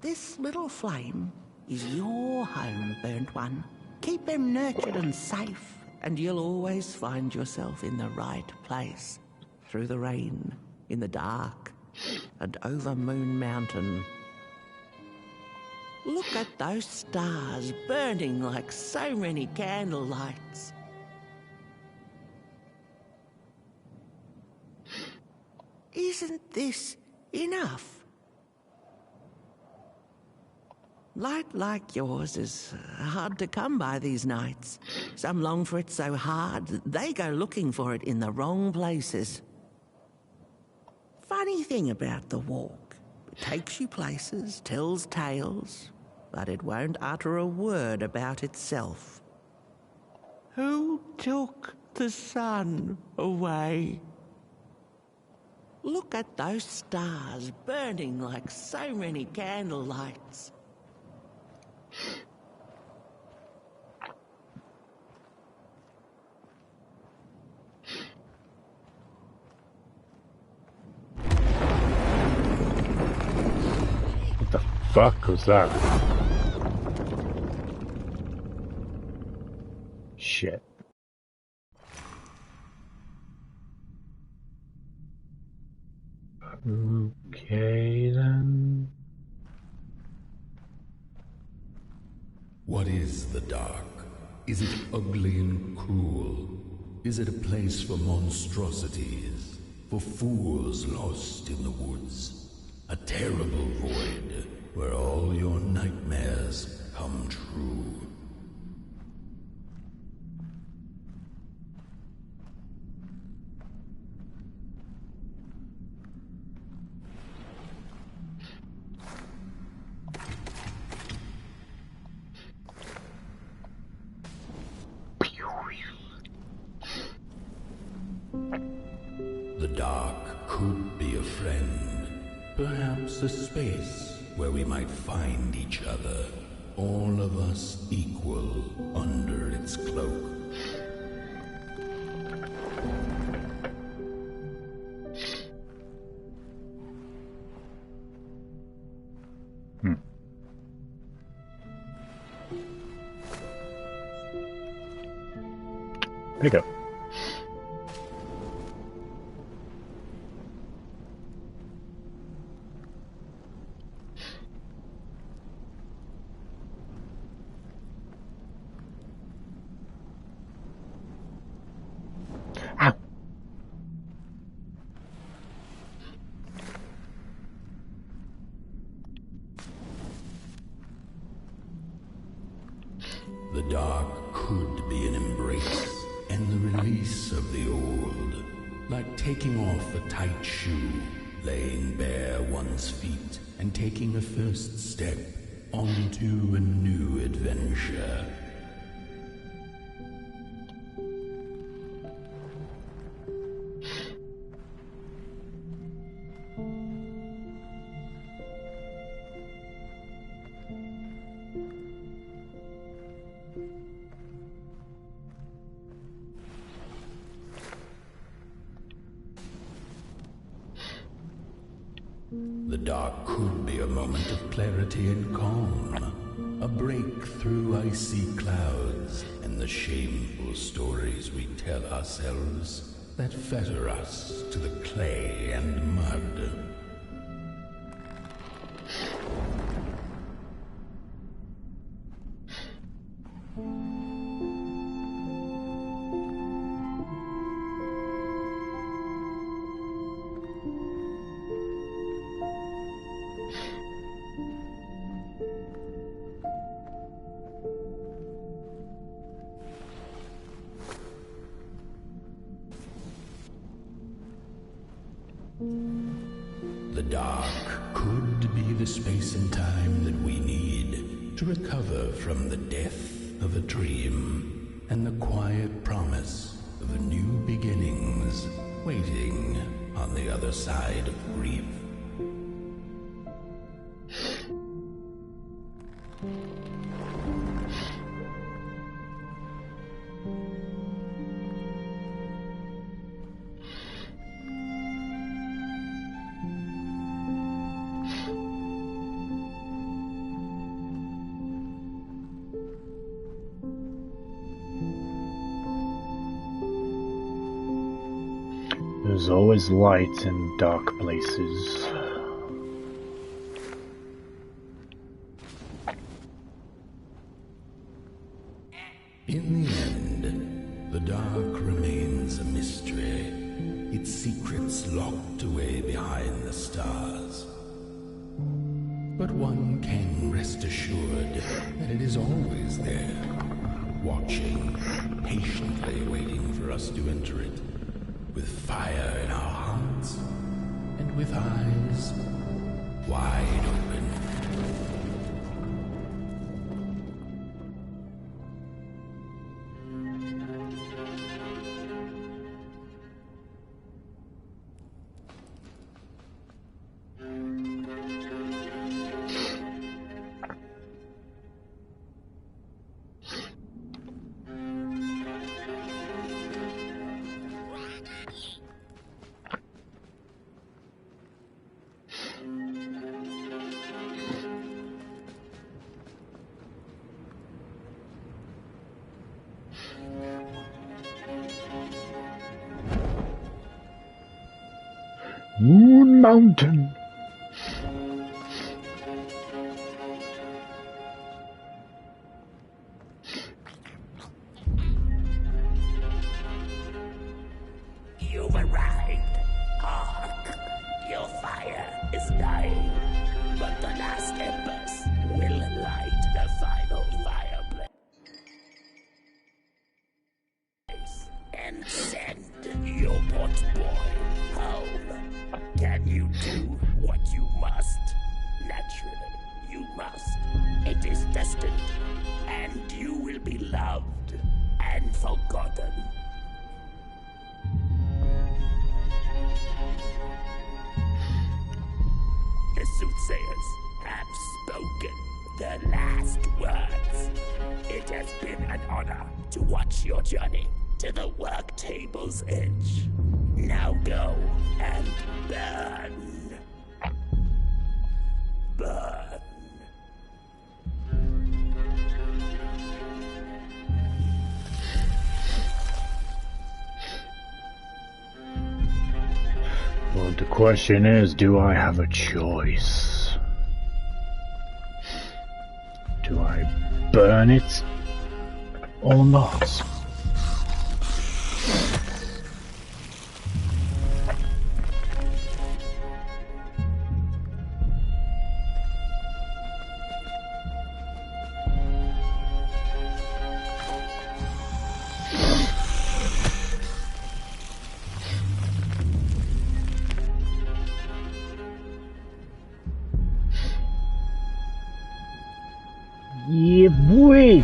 This little flame is your home, burnt one. Keep them nurtured and safe, and you'll always find yourself in the right place. Through the rain, in the dark, and over Moon Mountain. Look at those stars burning like so many candle lights. Isn't this enough? Light like yours is hard to come by these nights. Some long for it so hard, they go looking for it in the wrong places. Funny thing about the walk. It takes you places, tells tales, but it won't utter a word about itself. Who took the sun away? Look at those stars burning like so many candle lights. What the fuck was that? Shit. Okay then. What is the dark? Is it ugly and cruel? Is it a place for monstrosities? For fools lost in the woods? A terrible void where all your nightmares come true? The dark could be a friend, perhaps a space where we might find each other, all of us equal under its cloak. Pick up. The dark could be an embrace and the release of the old, like taking off a tight shoe, laying bare one's feet, and taking a first step onto a new adventure. The dark could be a moment of clarity and calm, a break through icy clouds and the shameful stories we tell ourselves that fetter us to the clay and mud. The dark could be the space and time that we need to recover from the death of a dream and the quiet promise of new beginnings waiting on the other side of grief. There's always light in dark places. In the end, the dark remains a mystery, its secrets locked away behind the stars. But one can rest assured that it is always there, watching, patiently waiting for us to enter it, with fire in our hearts and with eyes wide open. Moon Mountain. You've arrived. Hark! Your fire is dying, but the last embers will light the final fireplace and send your pot boy home. Can you do what you must? Naturally, you must. It is destined, and you will be loved and forgotten. The soothsayers have spoken the last words. It has been an honor to watch your journey to the work table's edge. Now go and burn. Burn. Well, the question is, do I have a choice? Do I burn it or not? Yeah, boy.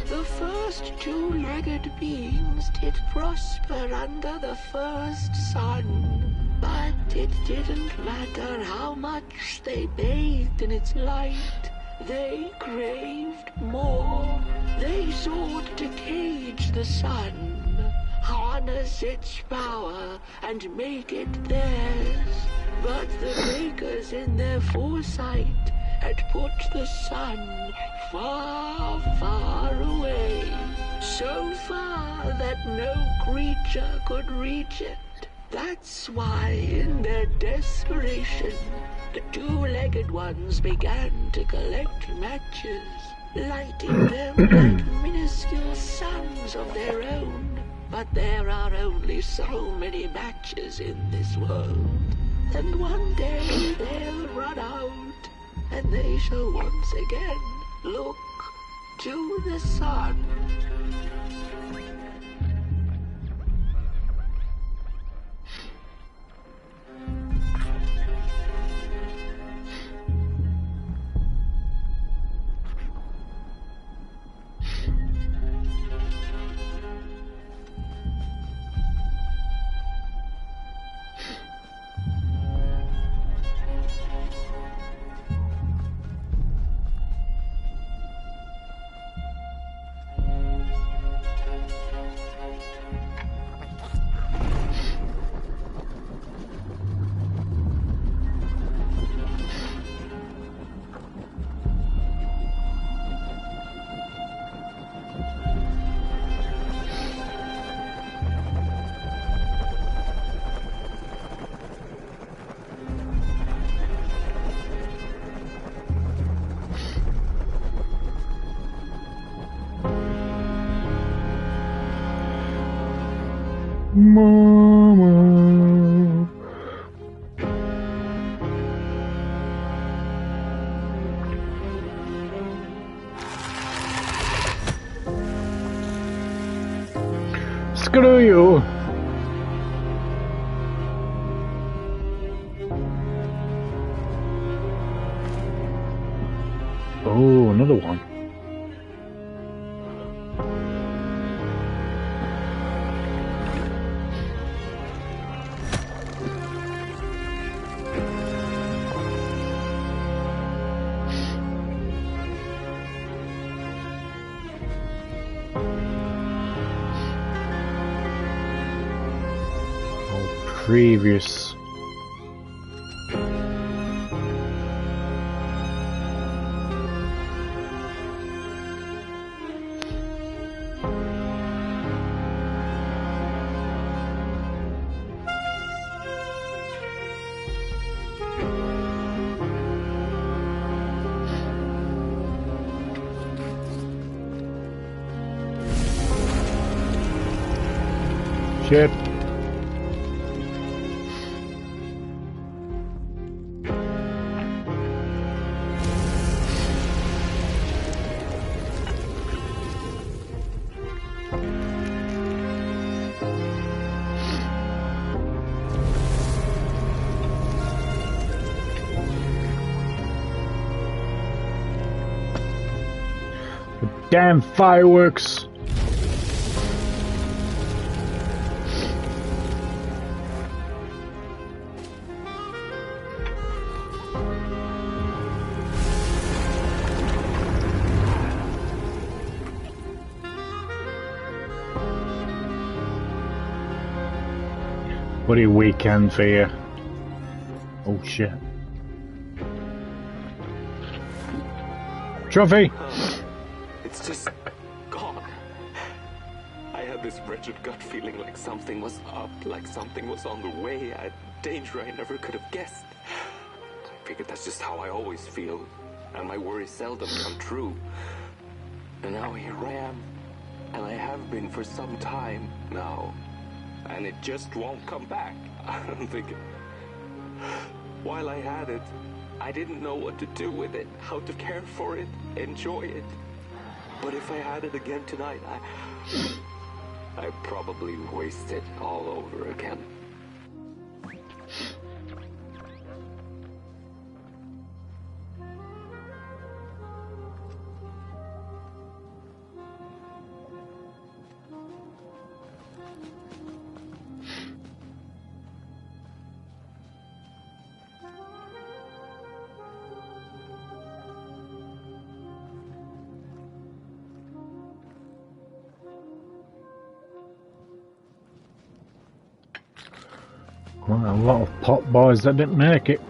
The first two-legged beings did prosper under the first sun, but it didn't matter how much they bathed in its light. They craved more. They sought to cage the sun, harness its power, and make it theirs. But the makers in their foresight had put the sun far, far away, so far that no creature could reach it. That's why, in their desperation, the two-legged ones began to collect matches, lighting them like minuscule suns of their own. But there are only so many matches in this world, and one day they'll run out, and they shall once again look to the sun. Mama. Screw you. Oh, another one. Previous. Shit. Damn fireworks. What a weekend for you. Oh shit. Trophy! It's just gone. I had this wretched gut feeling like something was up, like something was on the way, a danger I never could have guessed. I figured that's just how I always feel. and my worries seldom come true. And now here I am, and I have been for some time now, and it just won't come back. I'm thinking, while I had it, I didn't know what to do with it, how to care for it, enjoy it. But if I had it again tonight, I'd probably waste it all over again. Quite a lot of pot boys that didn't make it.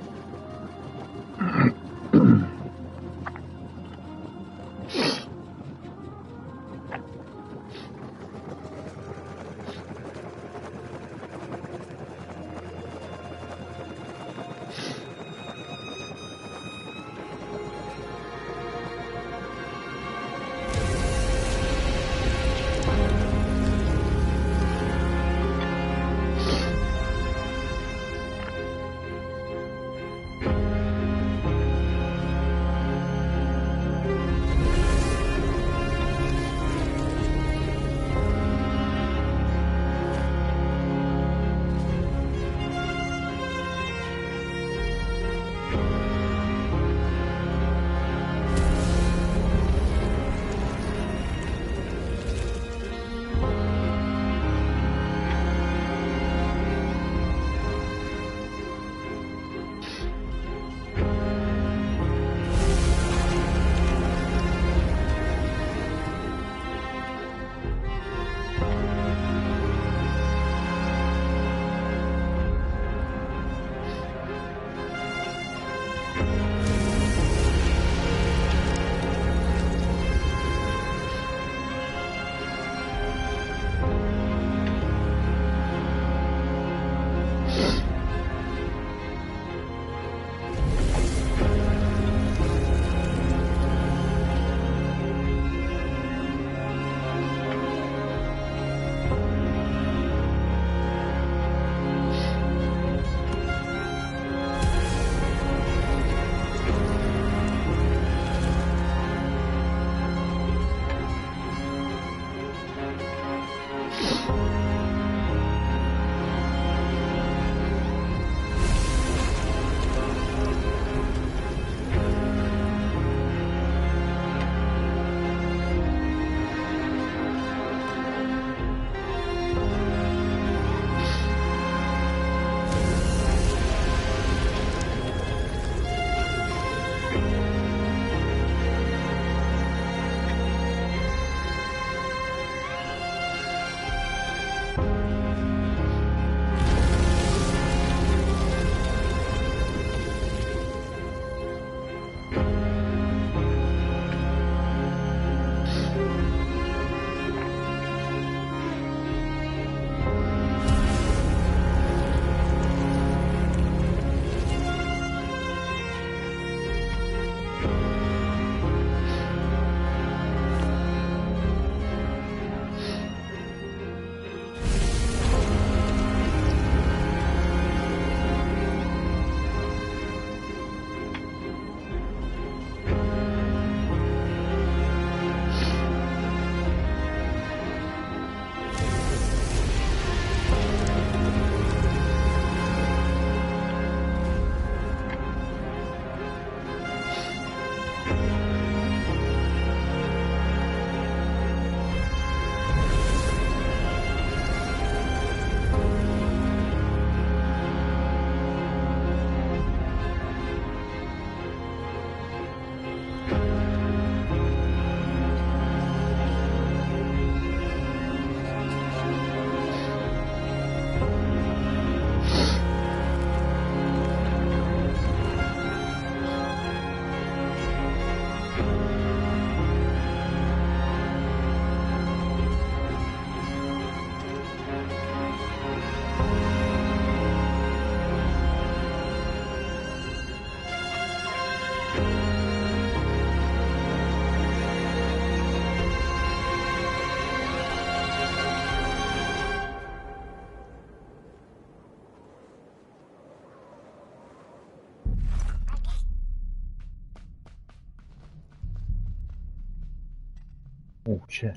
Oh shit.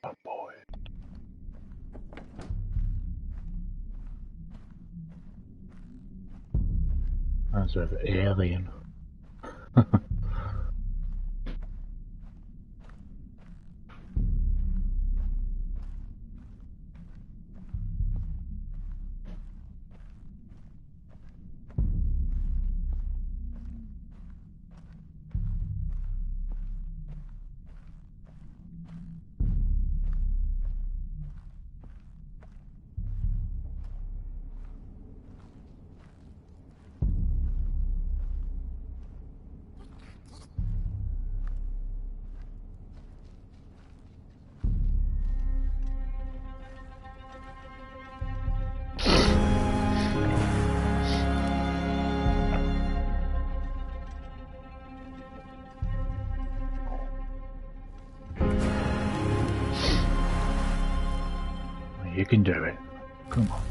Oh boy. That's an alien. You can do it. Come on.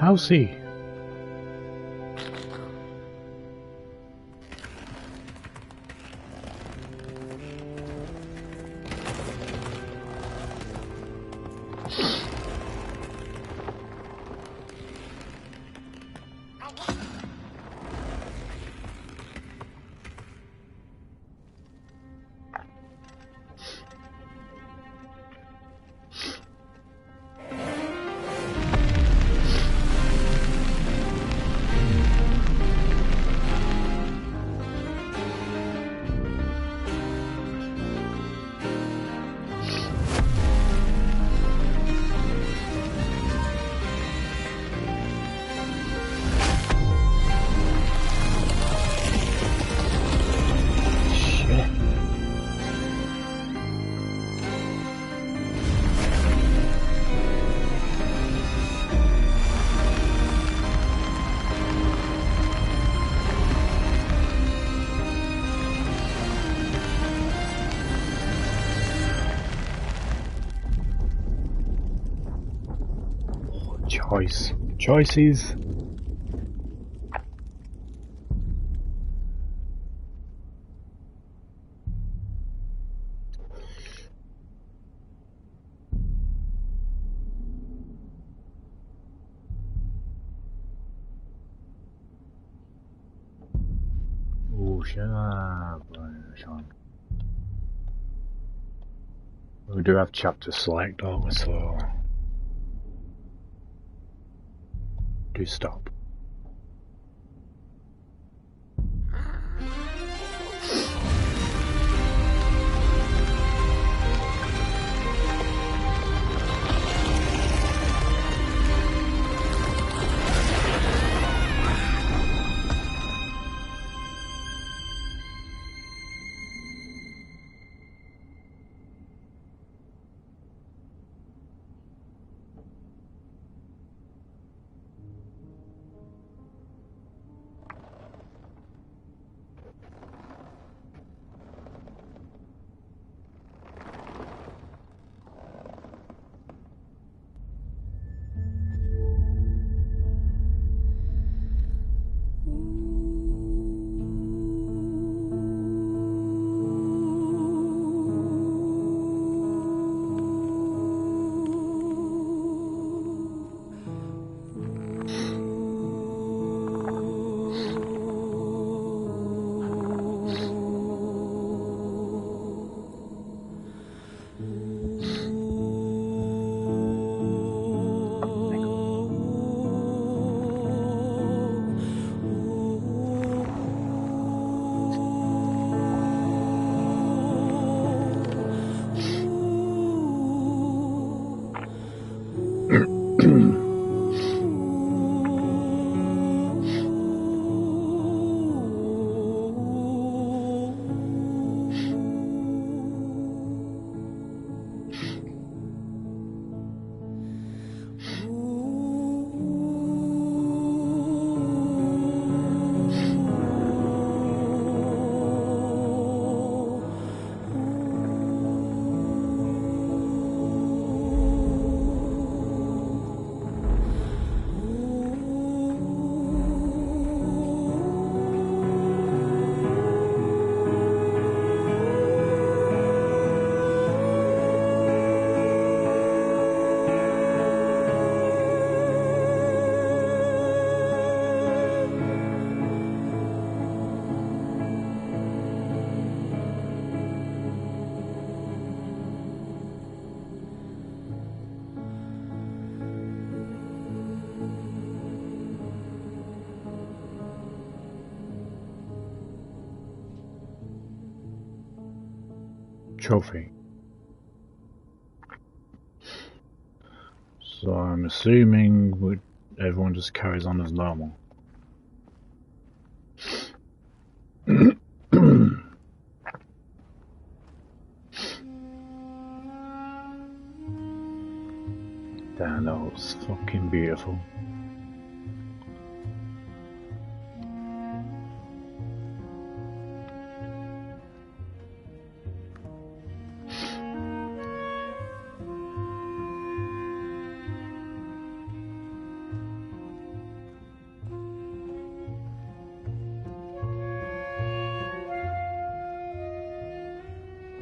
How's he? Choices. Oh, shut up, Sean. We do have chapter select, don't we? So do stop. trophy. So I'm assuming everyone just carries on as normal. Damn, that was fucking beautiful.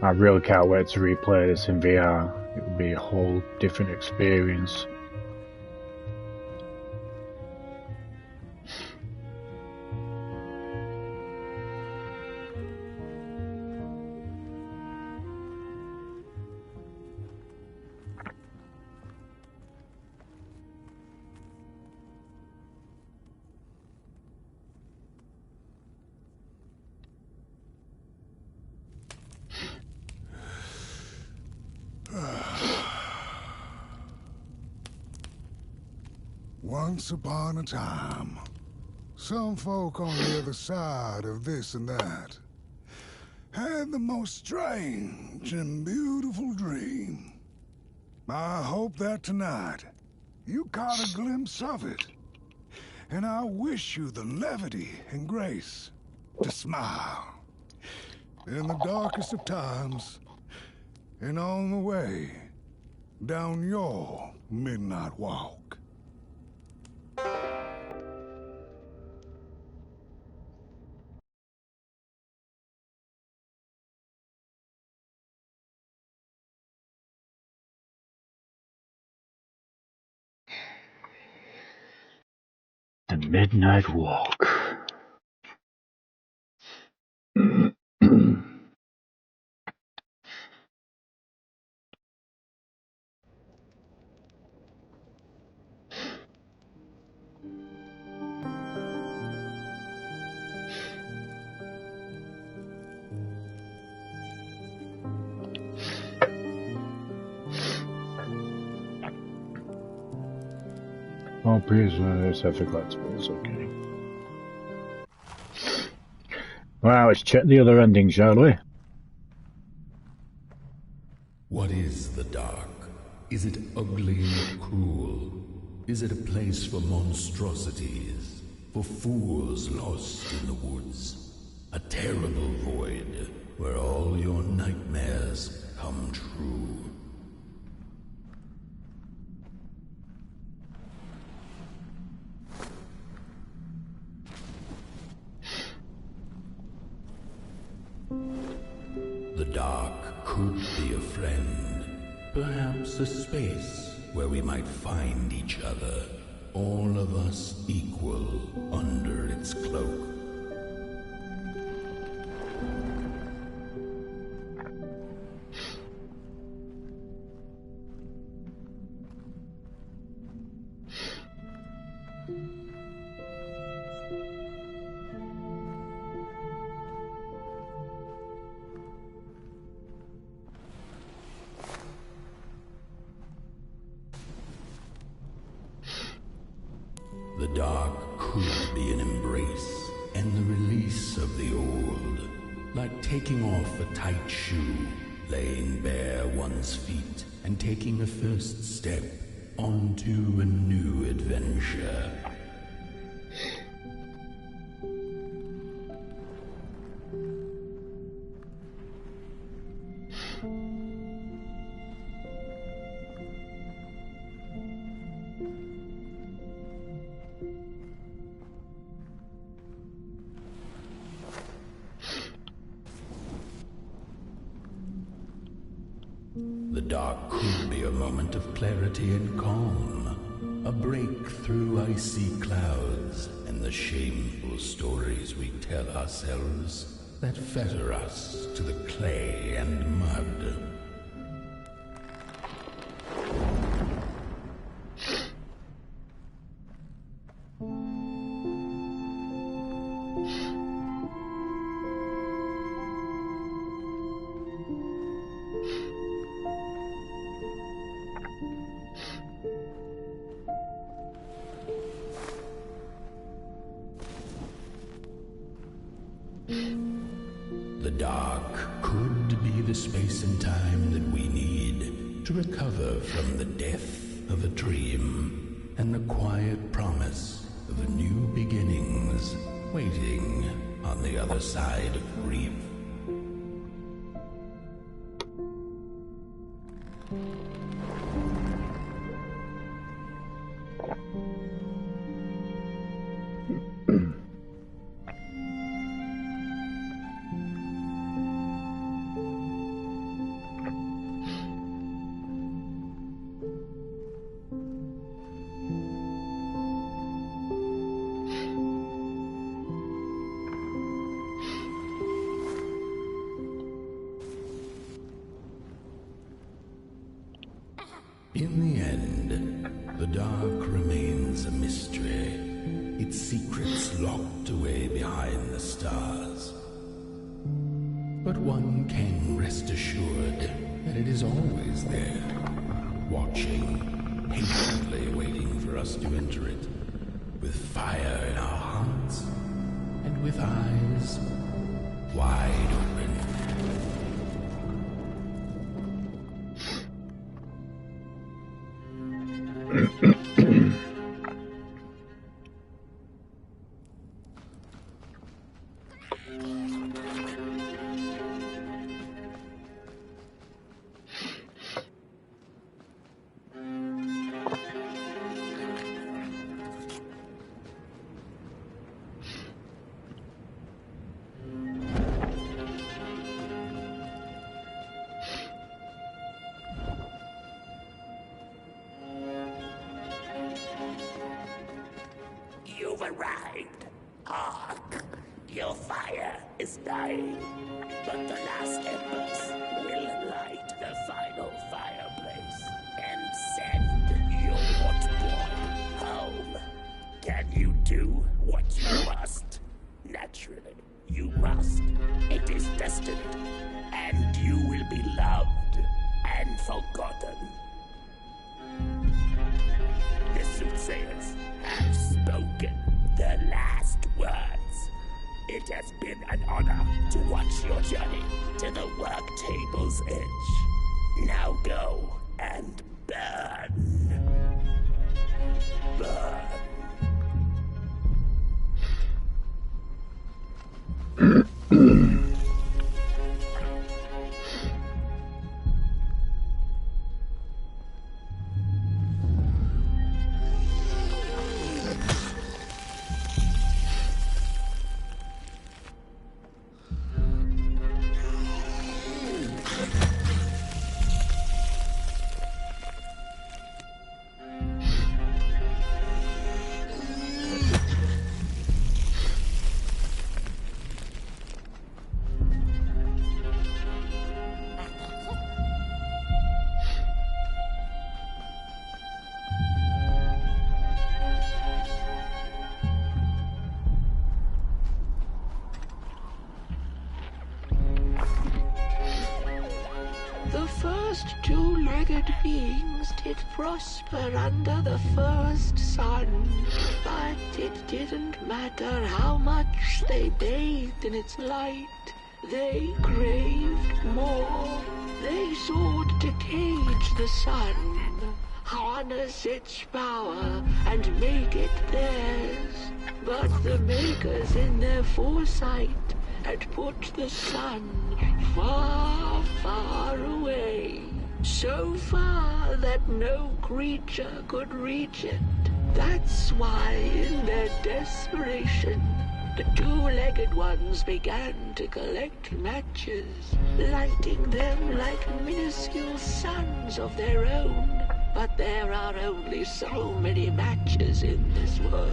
I really can't wait to replay this in VR. It will be a whole different experience. Once upon a time, some folk on the other side of this and that had the most strange and beautiful dream. I hope that tonight you caught a glimpse of it, and I wish you the levity and grace to smile in the darkest of times and on the way down your midnight walk. The Midnight Walk. Oh, please, it's a collectibles, okay. Well, let's check the other ending, shall we? What is the dark? Is it ugly and cruel? Is it a place for monstrosities? For fools lost in the woods? A terrible void where all your nightmares come true. The dark could be a friend, perhaps a space where we might find each other, all of us equal under its cloak. The dark could be an embrace and the release of the old, like taking off a tight shoe, laying bare one's feet, and taking a first step onto a new adventure. The dark could be a moment of clarity and calm, a break through icy clouds and the shameful stories we tell ourselves that fetter us to the clay and mud. the space and time that we need to recover from the death of a dream and the quiet promise of new beginnings waiting on the other side of grief. In the end, the dark remains a mystery, its secrets locked away behind the stars. But one can rest assured that it is always there, watching, patiently waiting for us to enter it, with fire in our hearts and with eyes wide open. You've arrived. Hark! Your fire is dying, but the last embers will light the final fireplace and send your hot boy home. Can you do what you must? Naturally, you must. It is destined, and you will be loved and forgotten. The soothsayers have spoken the last words. It has been an honor to watch your journey to the work table's edge. Now go and burn. Burn. The first two-legged beings did prosper under the first sun, but it didn't matter how much they bathed in its light. They craved more. They sought to cage the sun, harness its power, and make it theirs. But the makers in their foresight had put the sun far, far away. So far that no creature could reach it. That's why, in their desperation, the two-legged ones began to collect matches, lighting them like minuscule suns of their own. But there are only so many matches in this world,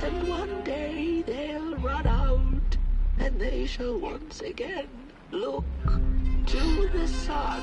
and one day they'll run out, and they shall once again look to the sun.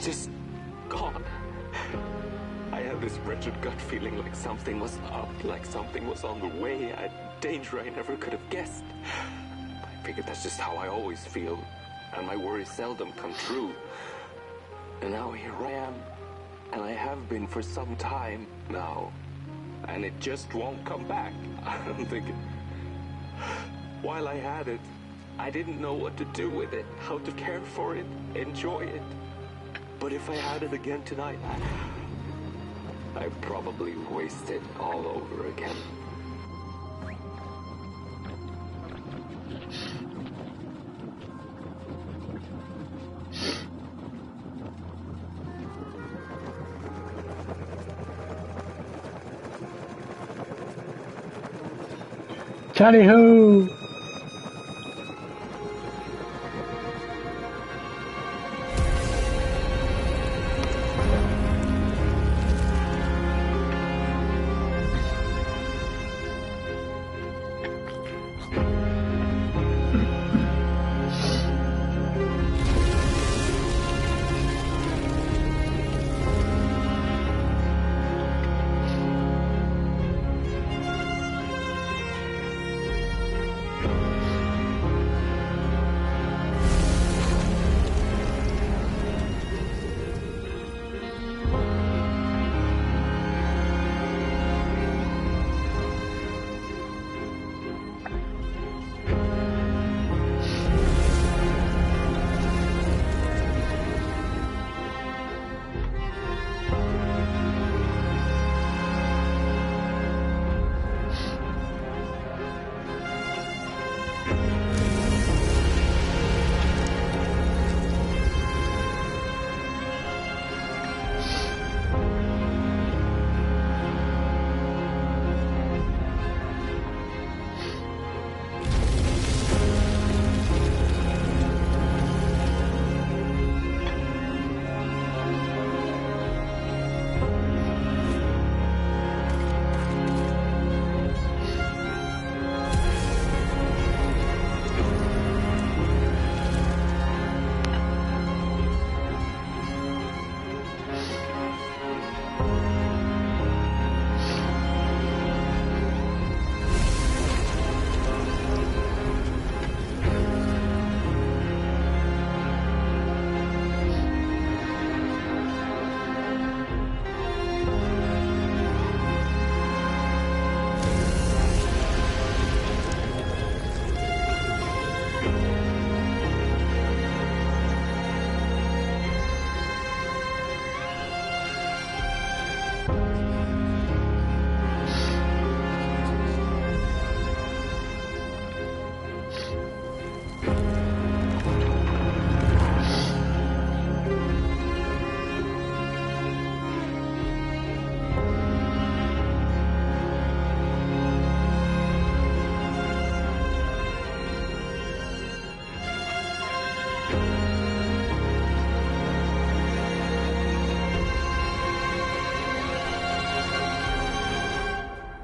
just gone. I had this wretched gut feeling like something was up, like something was on the way, a danger I never could have guessed. I figured that's just how I always feel, and my worries seldom come true. And now here I am, and I have been for some time now, and it just won't come back. I'm thinking, while I had it, I didn't know what to do with it, how to care for it, enjoy it. But if I had it again tonight, I'd probably waste it all over again. Tally-ho!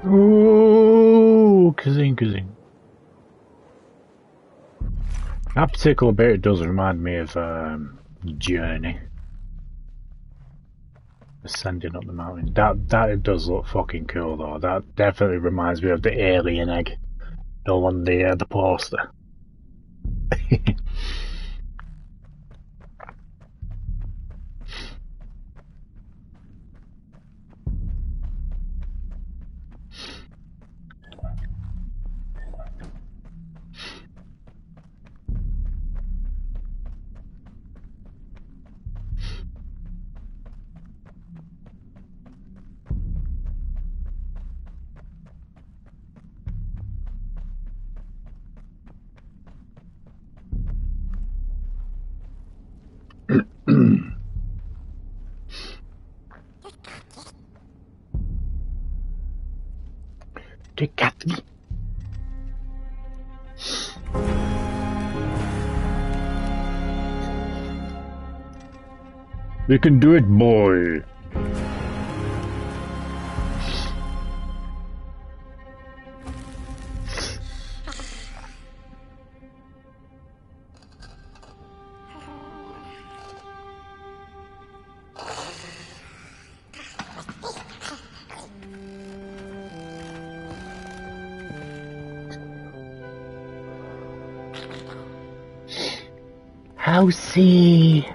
Ooh, kazing. That particular bit does remind me of Journey. Ascending up the mountain. That it does look fucking cool though. That definitely reminds me of the alien egg. The one the poster. We can do it, boy. Housey!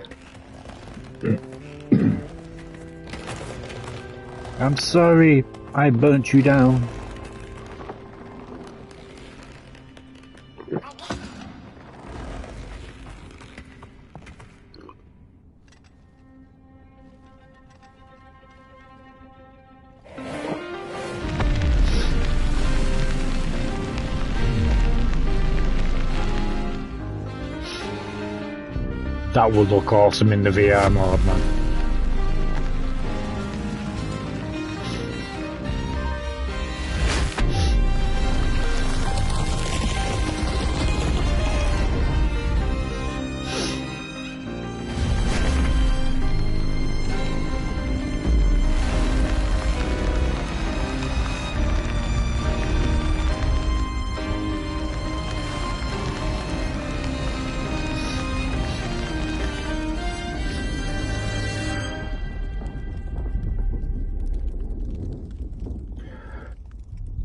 I'm sorry I burnt you down. That would look awesome in the VR mode, man.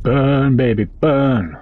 Burn, baby, burn.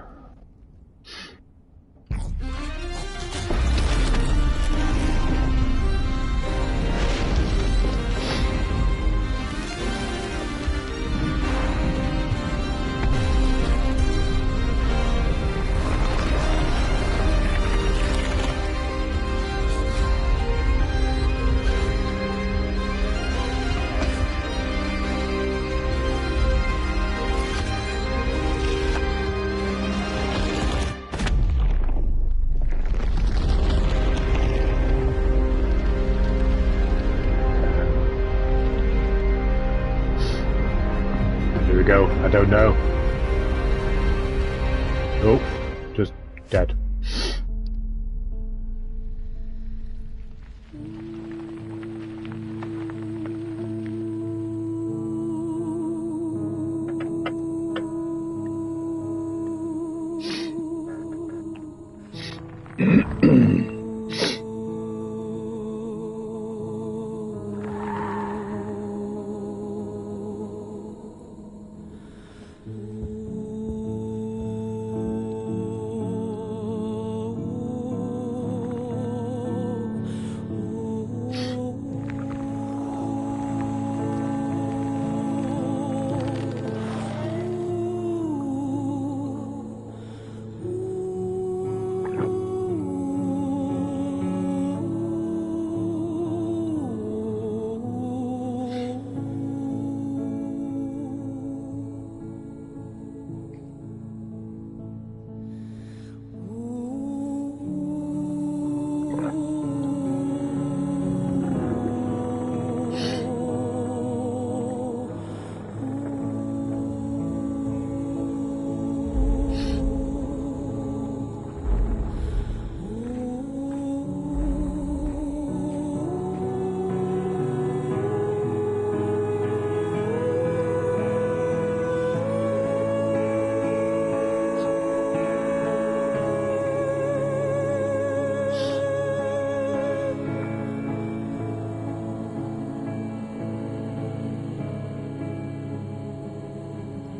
Here we go. I don't know. Oh, just dead.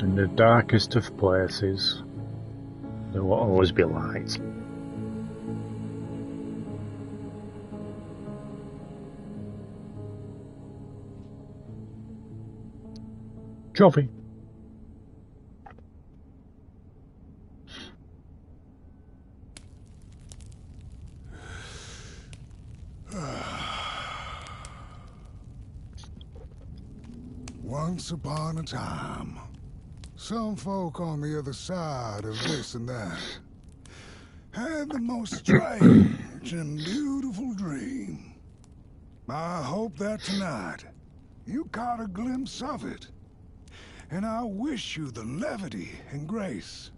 In the darkest of places, there will always be light. Trophy. Once upon a time, some folk on the other side of this and that had the most strange and beautiful dream. I hope that tonight you caught a glimpse of it. And I wish you the levity and grace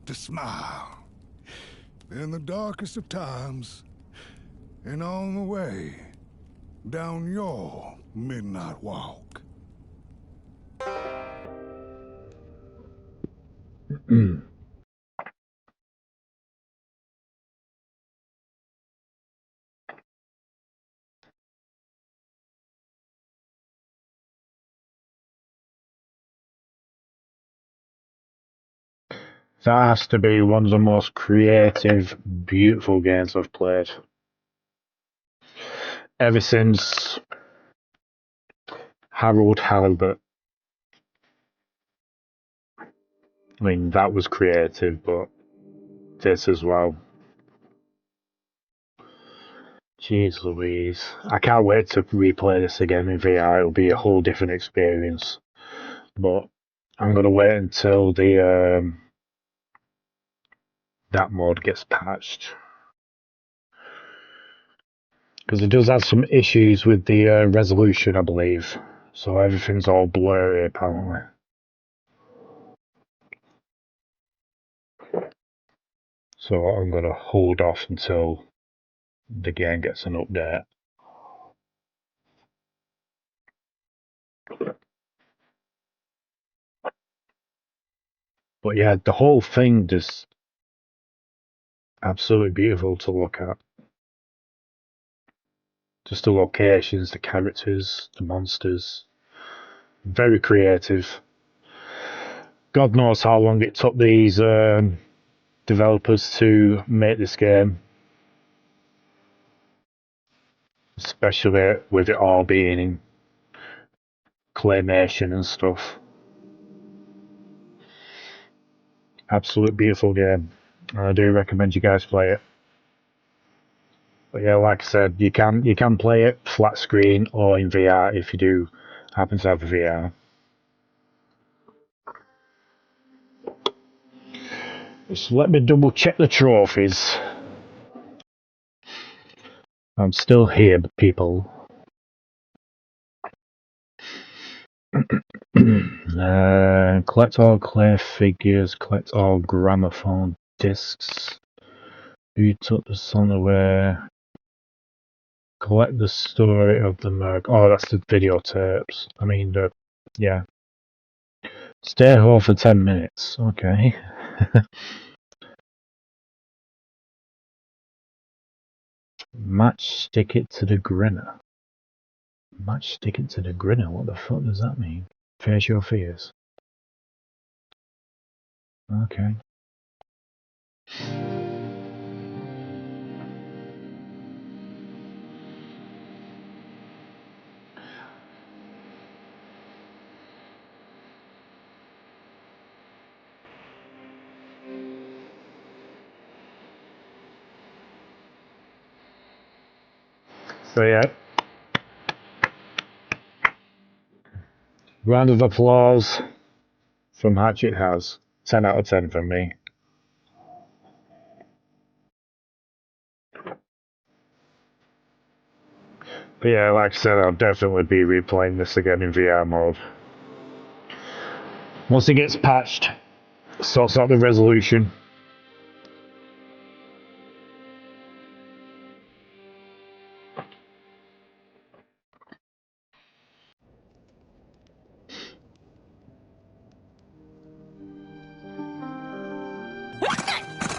to smile in the darkest of times and on the way down your midnight walk. That has to be one of the most creative, beautiful games I've played. ever since Harold Halibut. I mean, that was creative, but this as well. Jeez Louise. I can't wait to replay this again in VR. It'll be a whole different experience. But I'm going to wait until the that mod gets patched. Because it does have some issues with the resolution, I believe. So everything's all blurry, apparently. So I'm going to hold off until the game gets an update. But yeah, the whole thing just absolutely beautiful to look at. Just the locations, the characters, the monsters. Very creative. God knows how long it took these developers to make this game. Especially with it all being in claymation and stuff. Absolute beautiful game. I do recommend you guys play it. But yeah, like I said, you can play it flat screen or in VR if you do happen to have a VR. Just let me double check the trophies. I'm still here, people. Collect all clay figures, collect all gramophone discs. You took the sun away. Collect the story of the Merc. Oh, that's the videotapes. I mean, yeah. Stay home for 10 minutes. Okay. Match stick it to the grinner. Match stick it to the grinner? What the fuck does that mean? Face your fears. Okay. So yeah. Round of applause from HatCHeTHaZ. 10 out of 10 from me. But yeah, like I said, I'll definitely be replaying this again in VR mode. Once it gets patched, sorts out the resolution.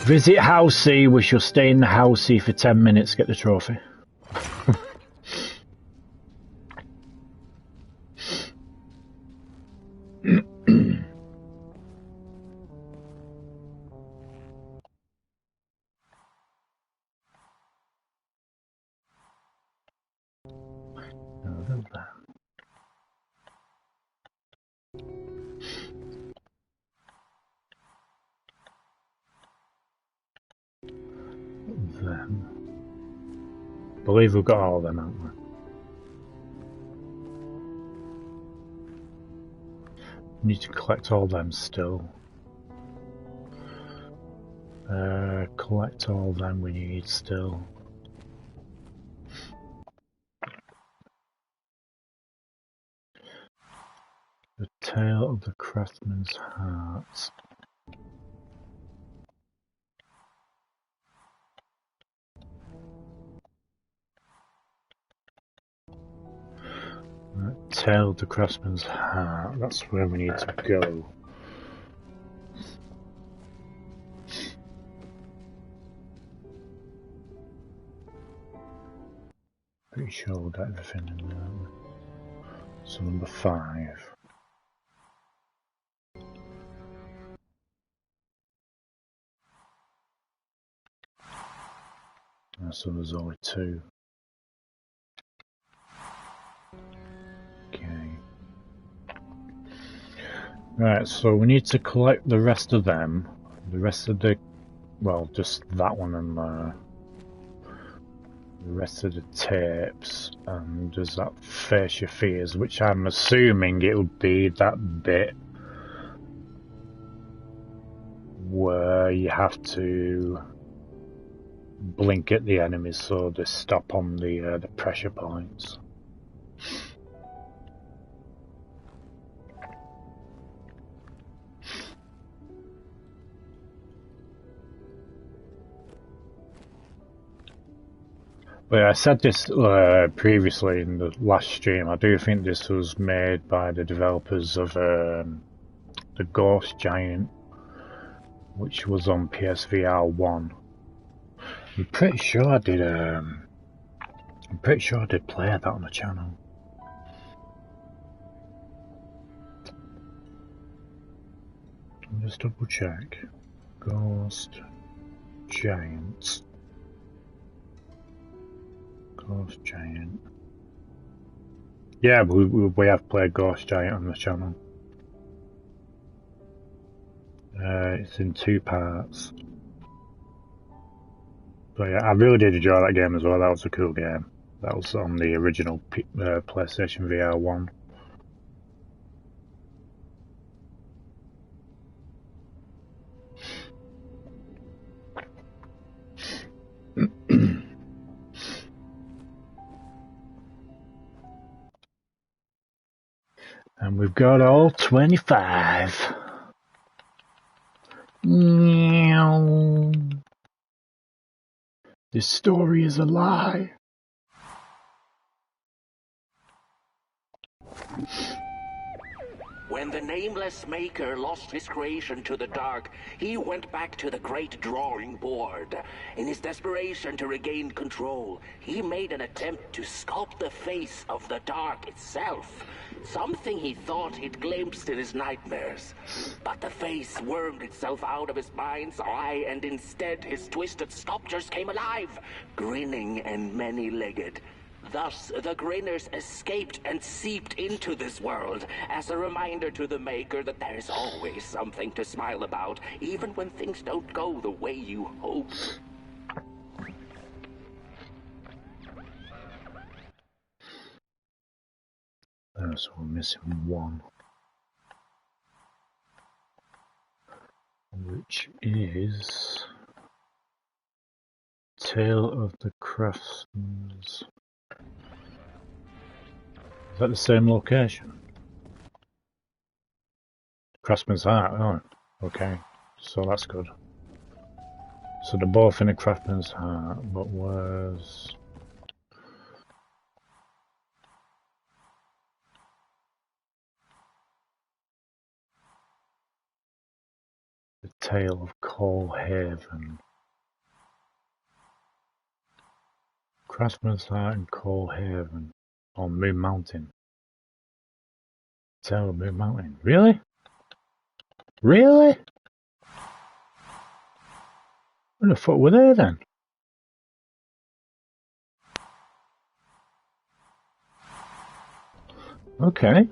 Visit Housey. We shall stay in the Housey for 10 minutes, get the trophy. Them. I believe we've got all of them, haven't we? Need to collect all them still. Collect all them we need still. The Tale of the Craftsman's Heart. Tale of the Craftsman's Heart. That's where we need to go. Pretty sure we've got everything in there. So number 5. So there's only 2. Right, so we need to collect the rest of them. The rest of the... well, just that one and the rest of the tapes. And there's that Face Your Fears, which I'm assuming it'll be that bit where you have to blink at the enemies so they stop on the pressure points. But I said this previously in the last stream. I do think this was made by the developers of the Ghost Giant, which was on PSVR 1. I'm pretty sure I did. I'm pretty sure I did play that on the channel. I'll just double check. Ghost Giant. Ghost Giant. Yeah, we have played Ghost Giant on the channel. It's in 2 parts. But yeah, I really did enjoy that game as well. That was a cool game. That was on the original PlayStation VR 1. And we've got all 25. Meow. This story is a lie. When the nameless maker lost his creation to the dark, he went back to the great drawing board. In his desperation to regain control, he made an attempt to sculpt the face of the dark itself. Something he thought he'd glimpsed in his nightmares. But the face wormed itself out of his mind's eye, and instead his twisted sculptures came alive, grinning and many-legged. Thus, the Grinners escaped and seeped into this world as a reminder to the Maker that there is always something to smile about, even when things don't go the way you hope. So we're missing one, which is Tale of the Craftsman. Is that the same location? Craftsman's Heart, oh, okay. So that's good. So they're both in a Craftsman's Heart, but where's... the Tale of Coal Haven? Craftsman's Heart and Coal Haven on Moon Mountain. Tale of Moon Mountain. Really? Really? Where the fuck were they then? Okay.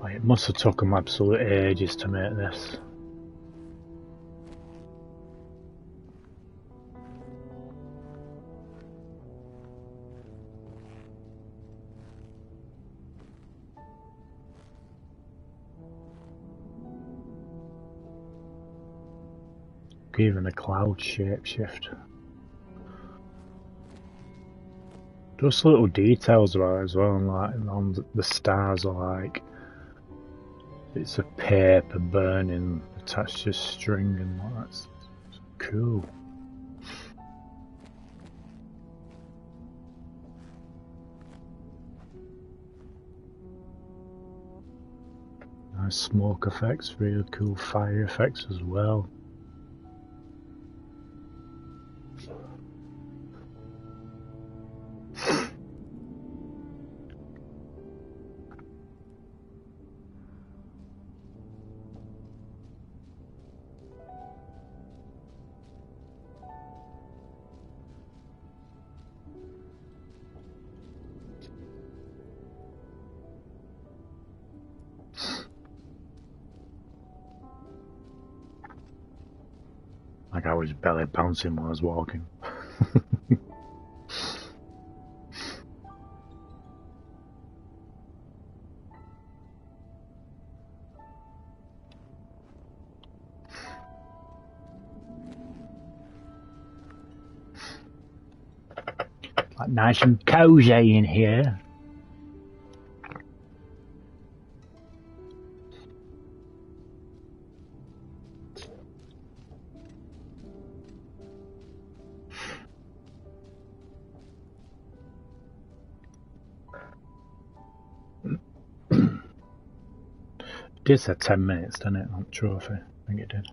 It must have took them absolute ages to make this. Even a cloud shapeshift. Just little details about it as well, like on the stars are like it's a paper burning attached to string and all that. It's cool. Nice smoke effects, really cool fire effects as well. Like I was belly bouncing while I was walking. Like nice and cozy in here. It did say 10 minutes, didn't it, on trophy? I think it did.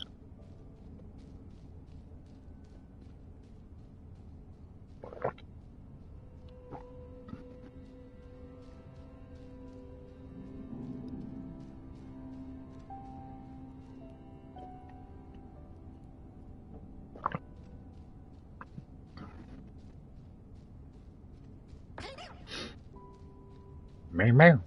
Meow meow.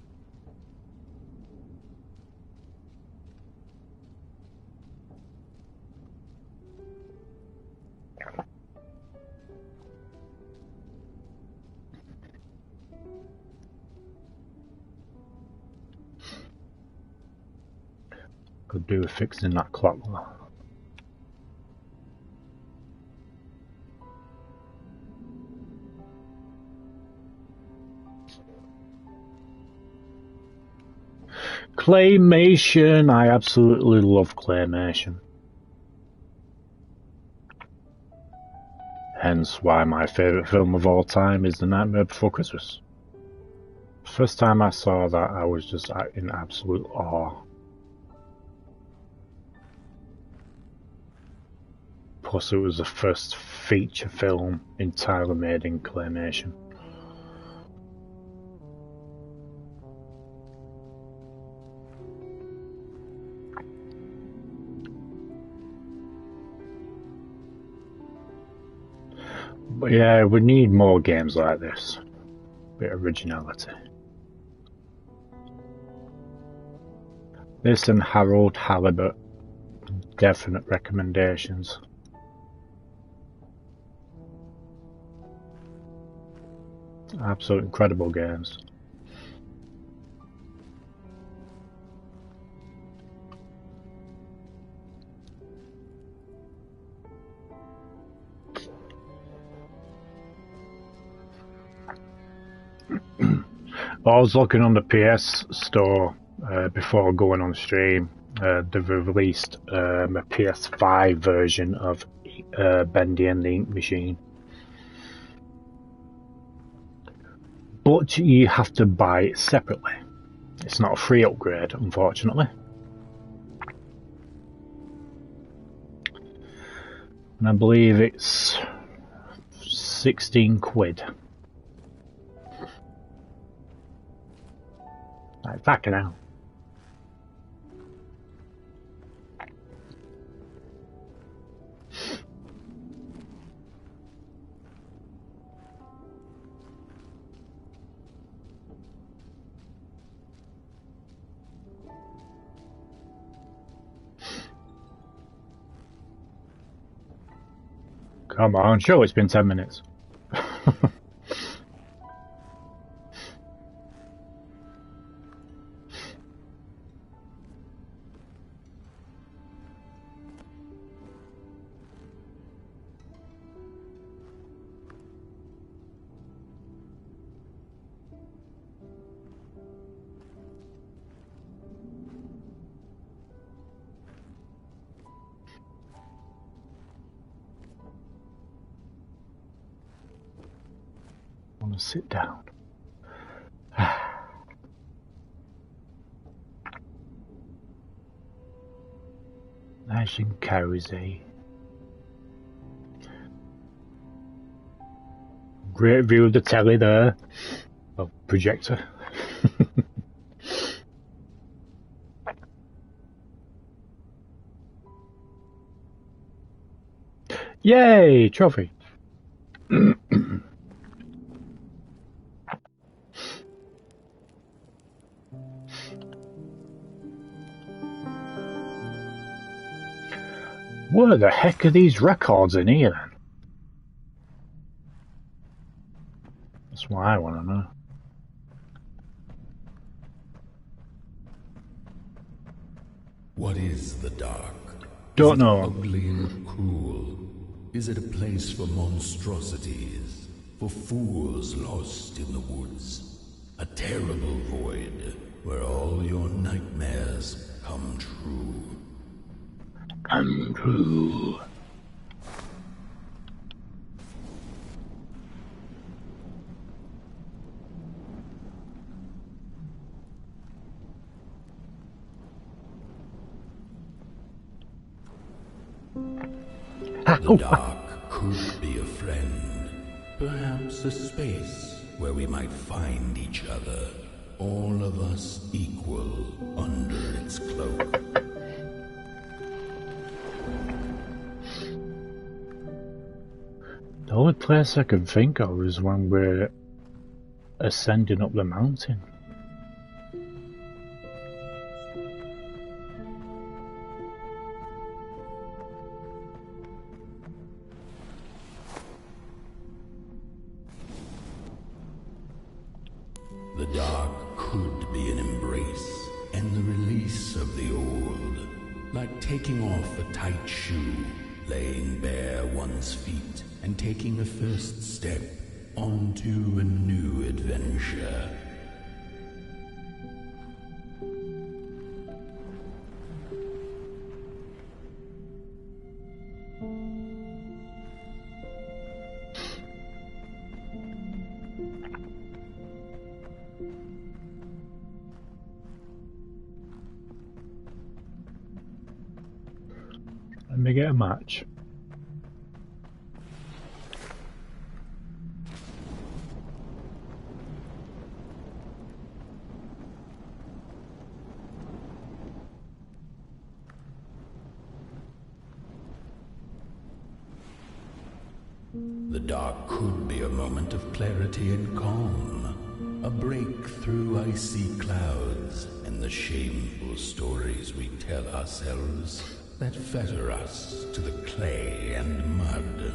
Could do with fixing that clock. Claymation! I absolutely love claymation. Hence why my favourite film of all time is The Nightmare Before Christmas. First time I saw that, I was just in absolute awe. Plus it was the first feature film entirely made in claymation. But yeah, we need more games like this. Bit of originality. This and Harold Halibut, definite recommendations. Absolute incredible games. I was looking on the PS store before going on stream. They've released a PS5 version of Bendy and the Ink Machine. But you have to buy it separately. It's not a free upgrade, unfortunately. And I believe it's 16 quid. Like, fucking hell. Come on, sure it's been 10 minutes. I want to sit down. Nice and cozy. Great view of the telly there. Oh, projector. Yay! Trophy. What the heck are these records in here then? That's what I want to know. What is the dark? Don't Is it know. ugly and cruel? Is it a place for monstrosities? For fools lost in the woods? A terrible void where all your nightmares come true. Untrue. The dark could be a friend, perhaps a space where we might find each other, all of us equal under its cloak. The only place I can think of is when we're ascending up the mountain. The dark could be an embrace and the release of the old, like taking off a tight shoe, laying bare one's feet, and taking a first step onto a new adventure. Let me get a match. The dark could be a moment of clarity and calm, a break through icy clouds and the shameful stories we tell ourselves that fetter us to the clay and mud.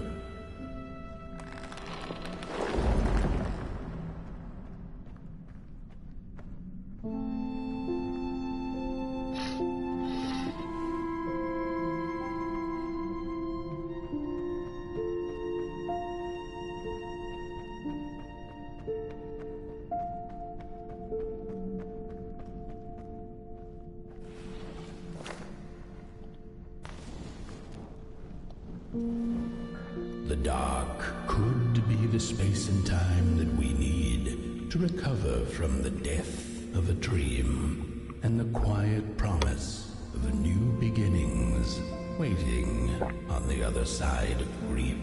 The dark could be the space and time that we need to recover from the death of a dream and the quiet promise of new beginnings waiting on the other side of grief.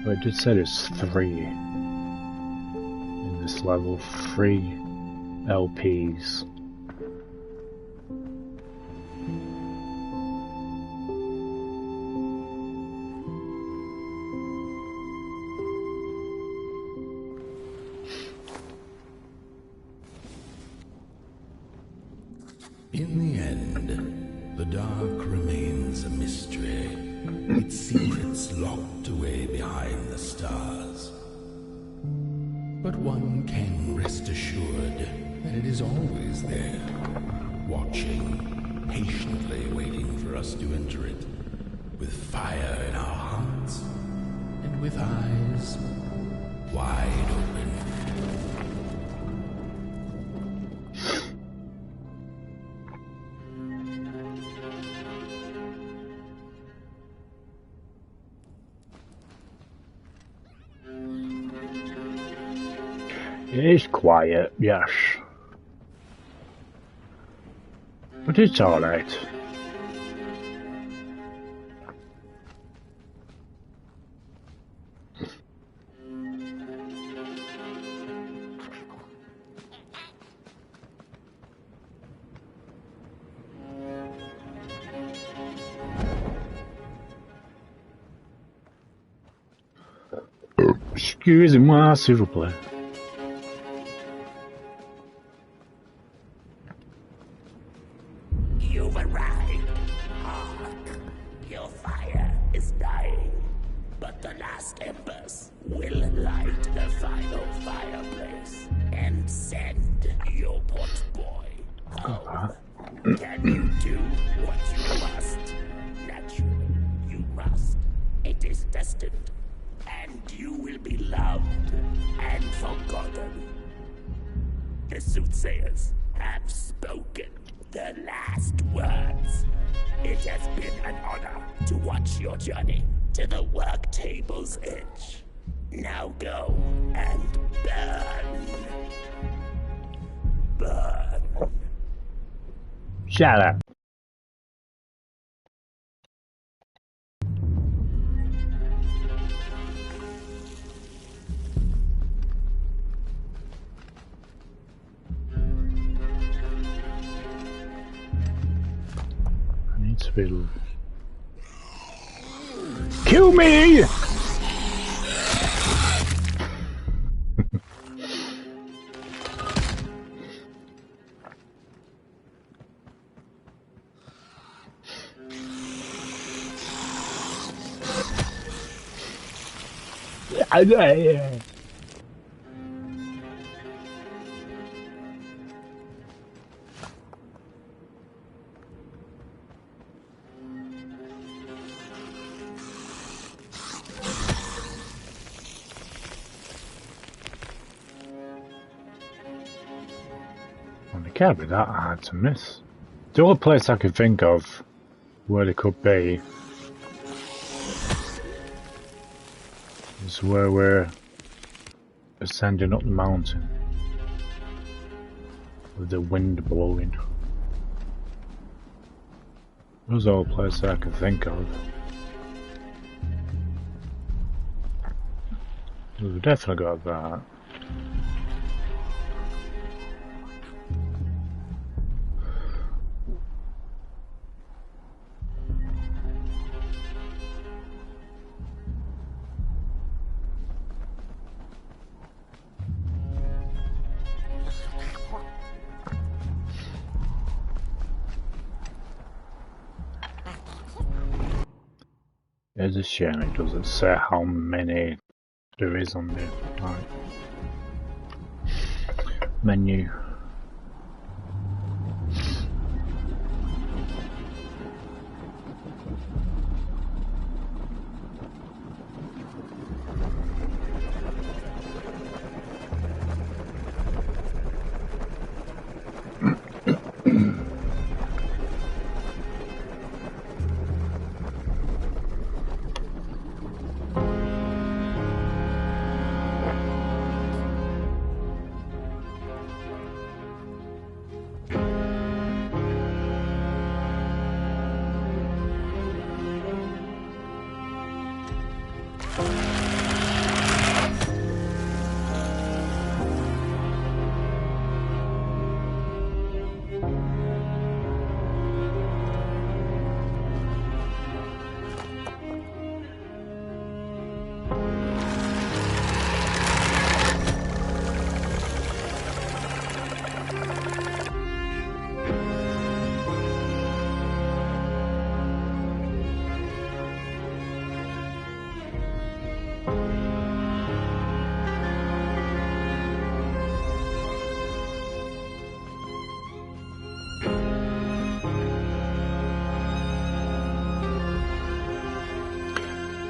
But it just said it's 3 in this level, 3 LPs. In the end, the dark remains a mystery, its secrets locked away behind the stars. But one can rest assured that it is always there, watching, patiently waiting for us to enter it, with fire in our hearts and with eyes wide open. It is quiet, yes. But it's alright. Excusez-moi, s'il vous plaît. You've arrived. Hark. Your fire is dying. But the last embers will light the final fireplace and send your pot boy home. Can you do what you must? Naturally, you must. It is destined. And you will be loved and forgotten. The soothsayers have spoken the last words. It has been an honor to watch your journey to the work table's edge. Now go and burn. Burn. Shut up. I need to be... Kill me! It can't be that hard to miss. The only place I could think of where they could be is where we're ascending up the mountain with the wind blowing. Those are all places I can think of. We've definitely got that. It's a shame it doesn't say how many there is on the menu.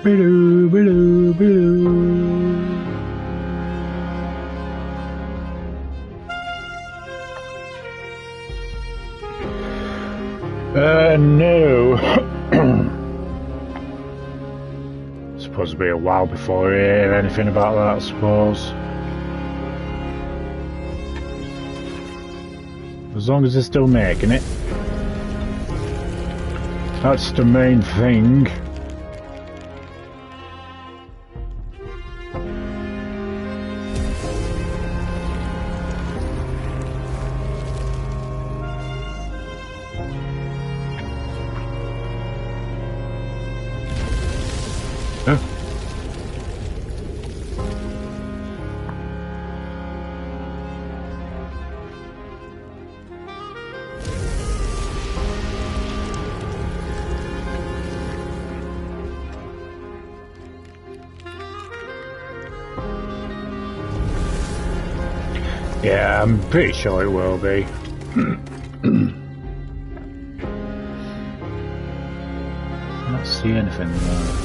Bidoo, bidoo, bidoo. No. Supposed to be a while before we hear anything about that, I suppose. As long as they're still making it. That's the main thing. Yeah, I'm pretty sure it will be. I don't see anything there.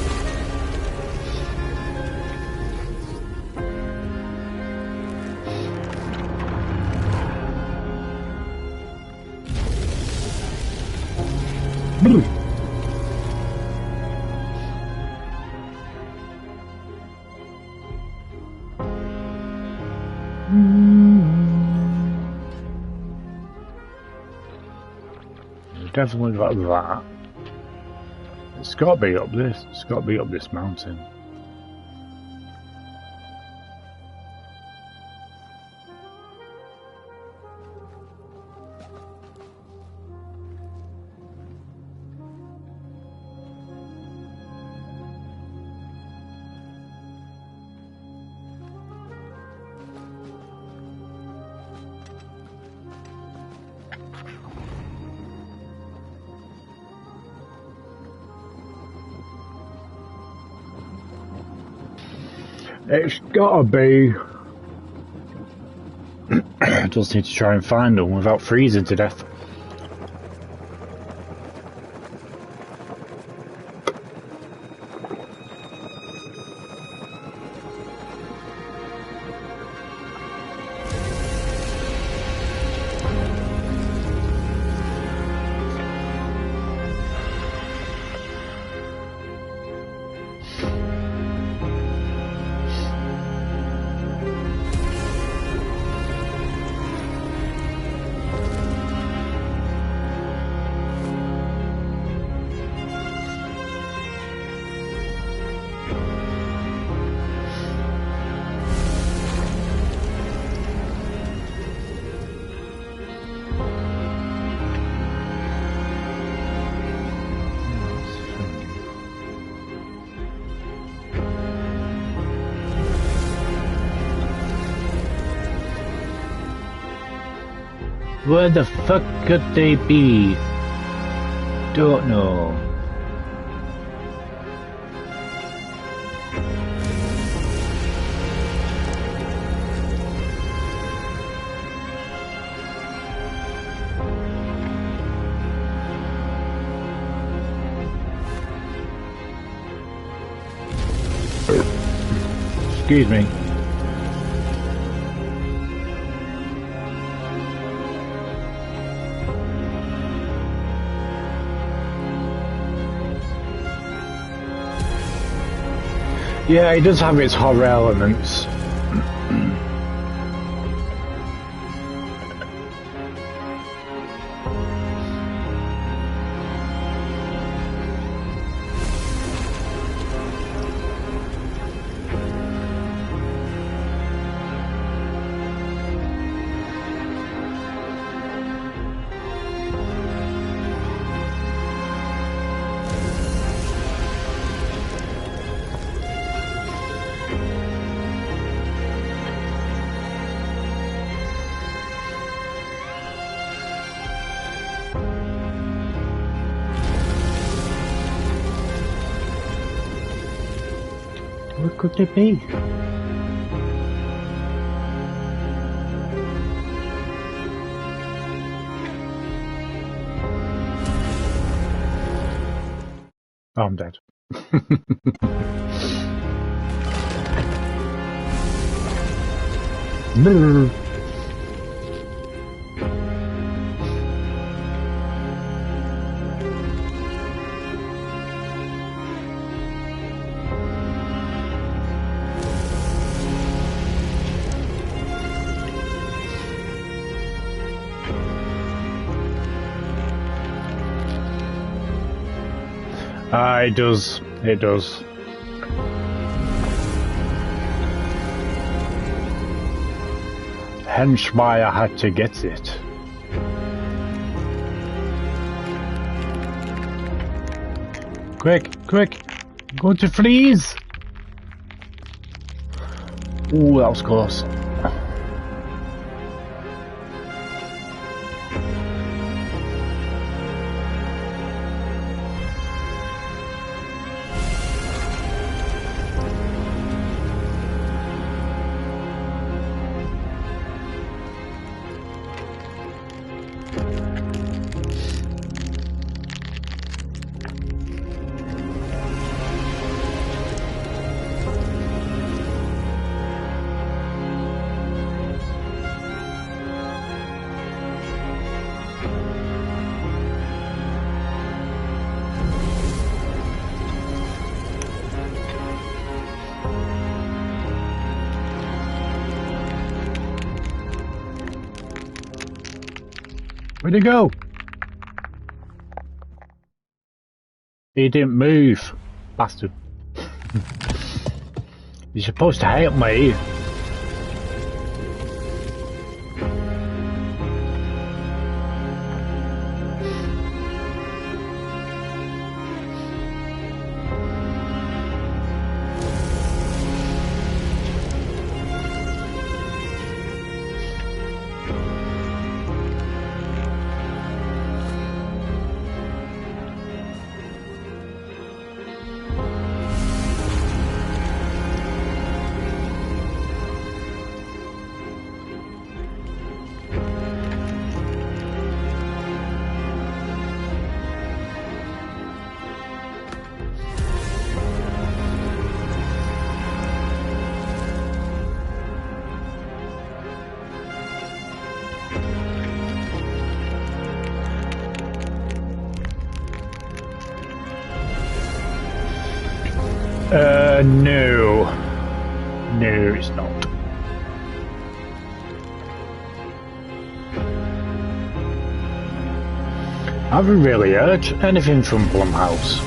Definitely got that. It's got to be up this. It's got to be up this mountain. It's gotta be. I just need to try and find them without freezing to death. Where the fuck could they be? Don't know. Excuse me. Yeah, it does have its horror elements. What could it be? Oh, I'm dead. No. It does. It does. Hence why I had to get it. Quick, quick! I'm going to freeze! Ooh, that was close. Where'd he go? He didn't move. Bastard. You're supposed to help me. No. No, it's not. I haven't really heard anything from Blumhouse.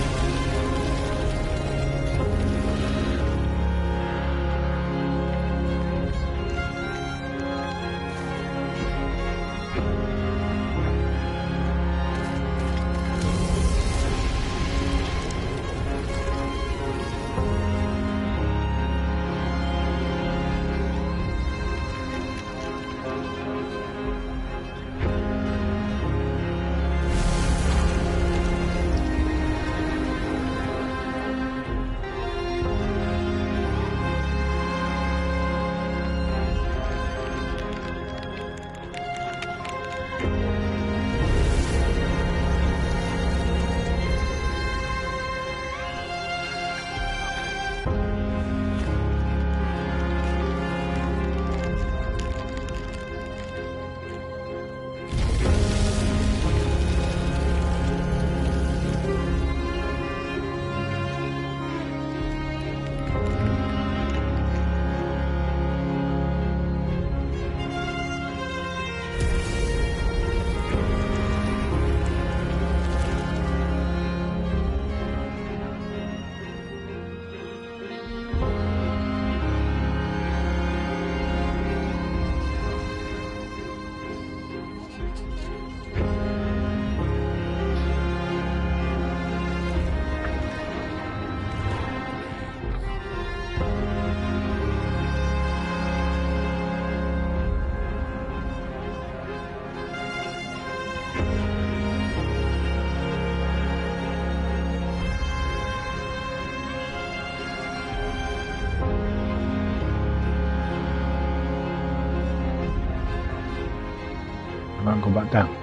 I might go back down.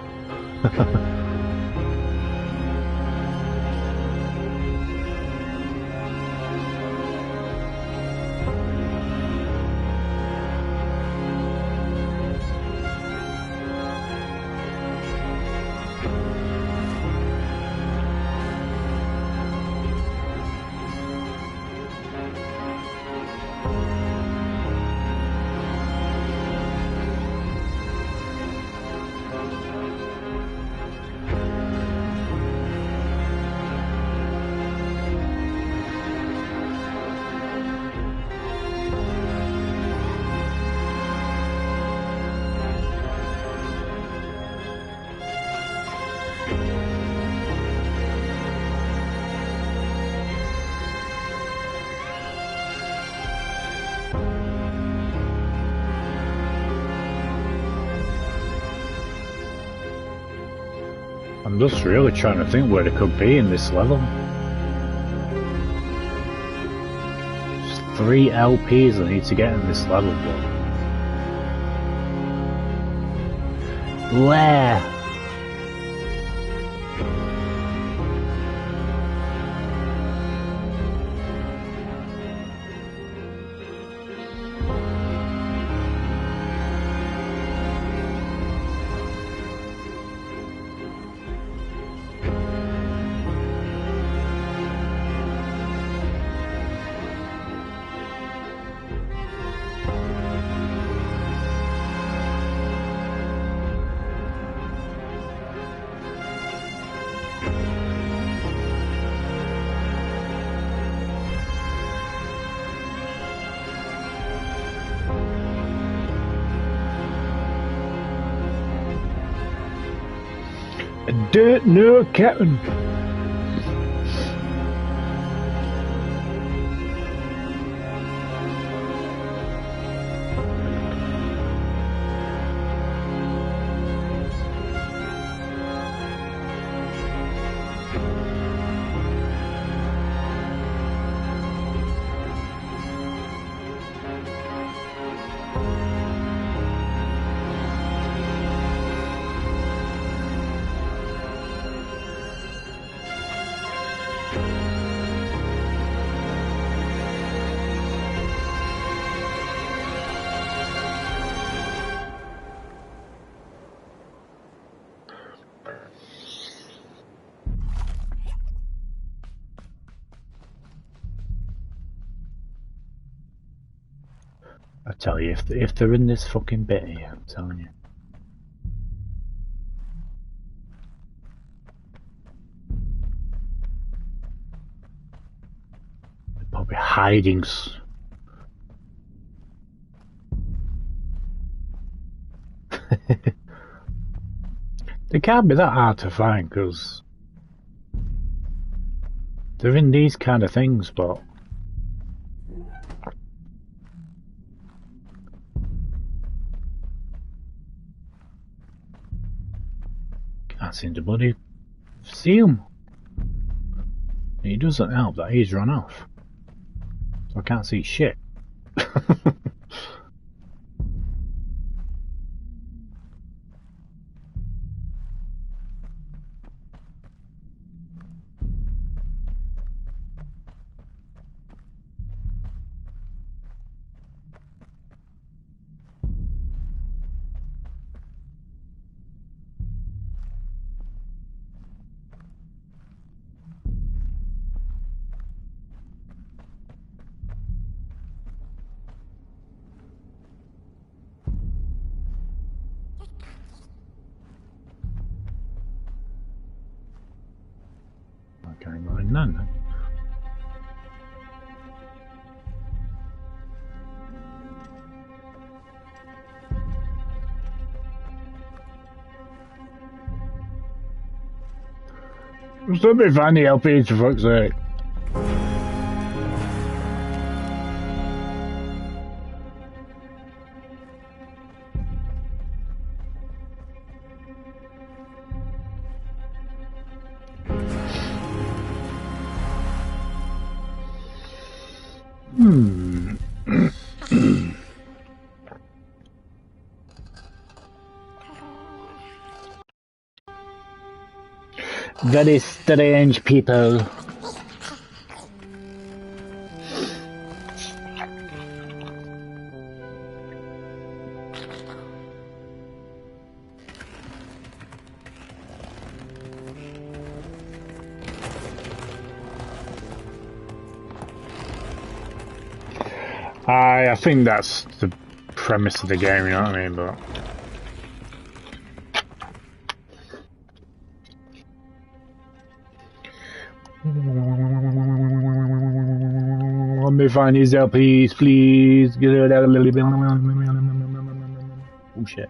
I'm just really trying to think where it could be in this level. Just 3 LPs I need to get in this level, but where? I don't know, Captain. I tell you, if they're in this fucking bit here, I'm telling you. They're probably hiding. They can't be that hard to find because they're in these kind of things, but can't seem to bloody see him. It doesn't help that he's run off, so I can't see shit. Okay, right, none. Let me find the LP, for fuck's sake. Very strange people. I think that's the premise of the game, you know what I mean, but let me find these LPs, please. Get it out a little bit. Oh shit.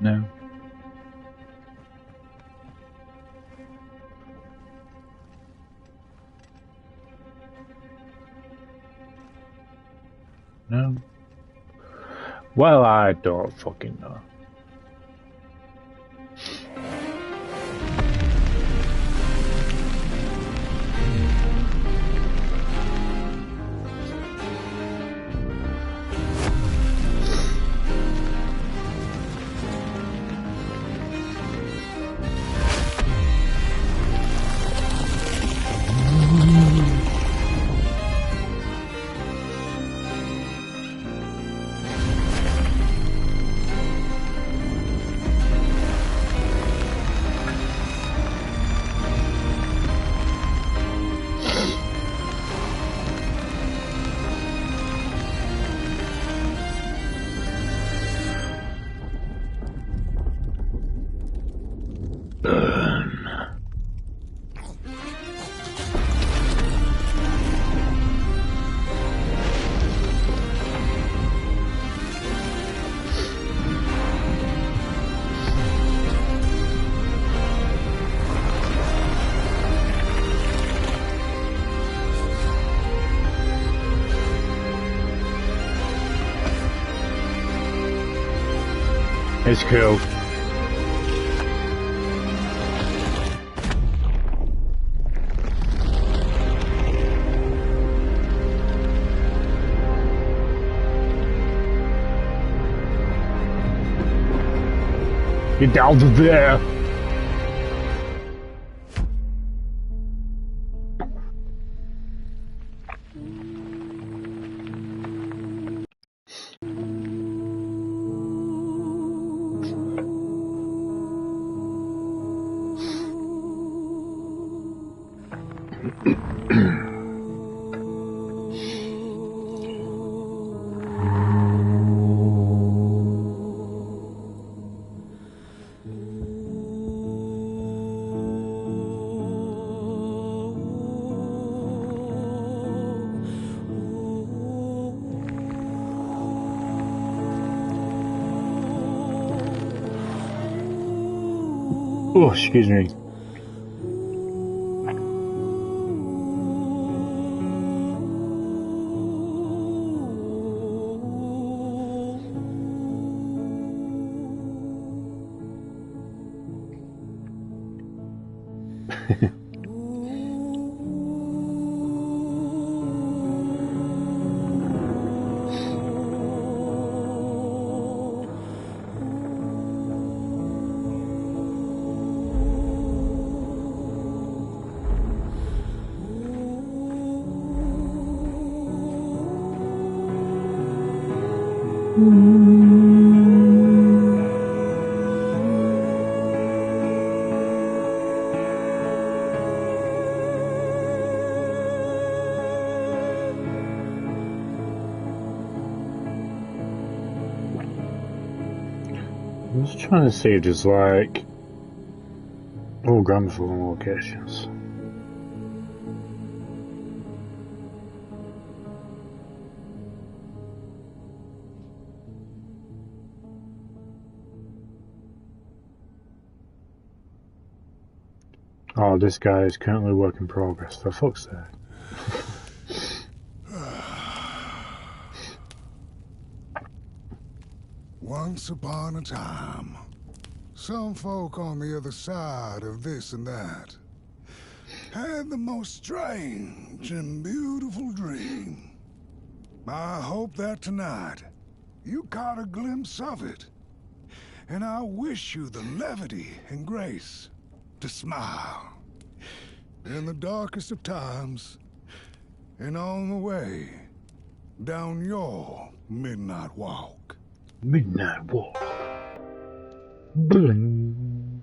No. No. Well, I don't fucking know. is cool. Get down to there. Oh, excuse me. I was trying to see if there's like all gramophone locations. Oh, this guy is currently work in progress, for fuck's sake. Once upon a time, some folk on the other side of this and that had the most strange and beautiful dream. I hope that tonight you caught a glimpse of it, and I wish you the levity and grace to smile in the darkest of times and on the way down your midnight walk. Midnight walk. Bling.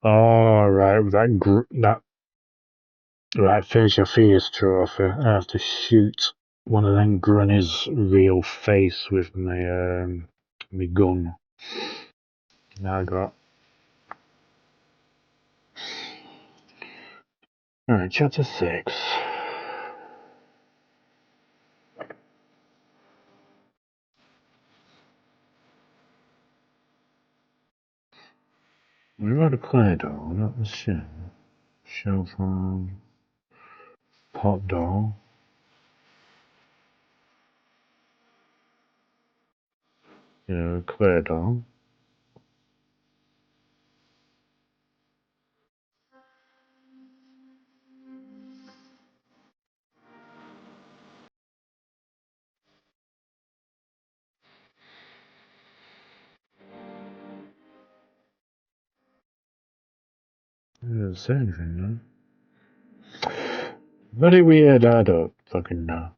All right, right, finish your Fears trophy. I have to shoot one of them granny's real face with my gun. Now I got. Alright, chapter 6. We've got a clay doll, not the shit. Shelf arm. Pot doll. Yeah, clay doll. Doesn't say anything, no? Very weird, I don't fucking know.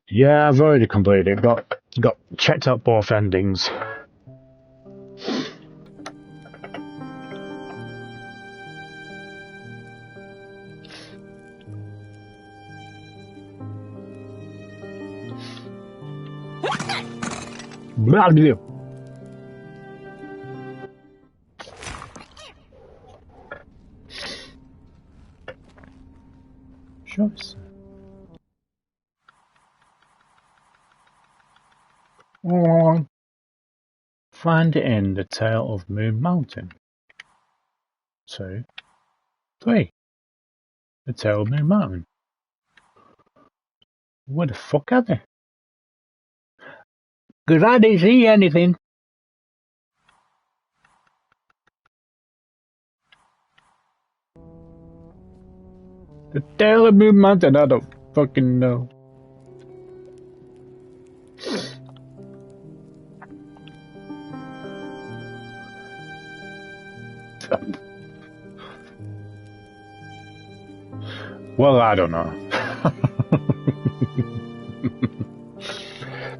Yeah, I've already completed it. Got checked out both endings. Blah, blah. Choice. Find it in the tail of Moon Mountain. 2, 3. The tail of Moon Mountain. Where the fuck are they? Because I didn't see anything. The tail of Moon Mountain, I don't fucking know. Well, I don't know.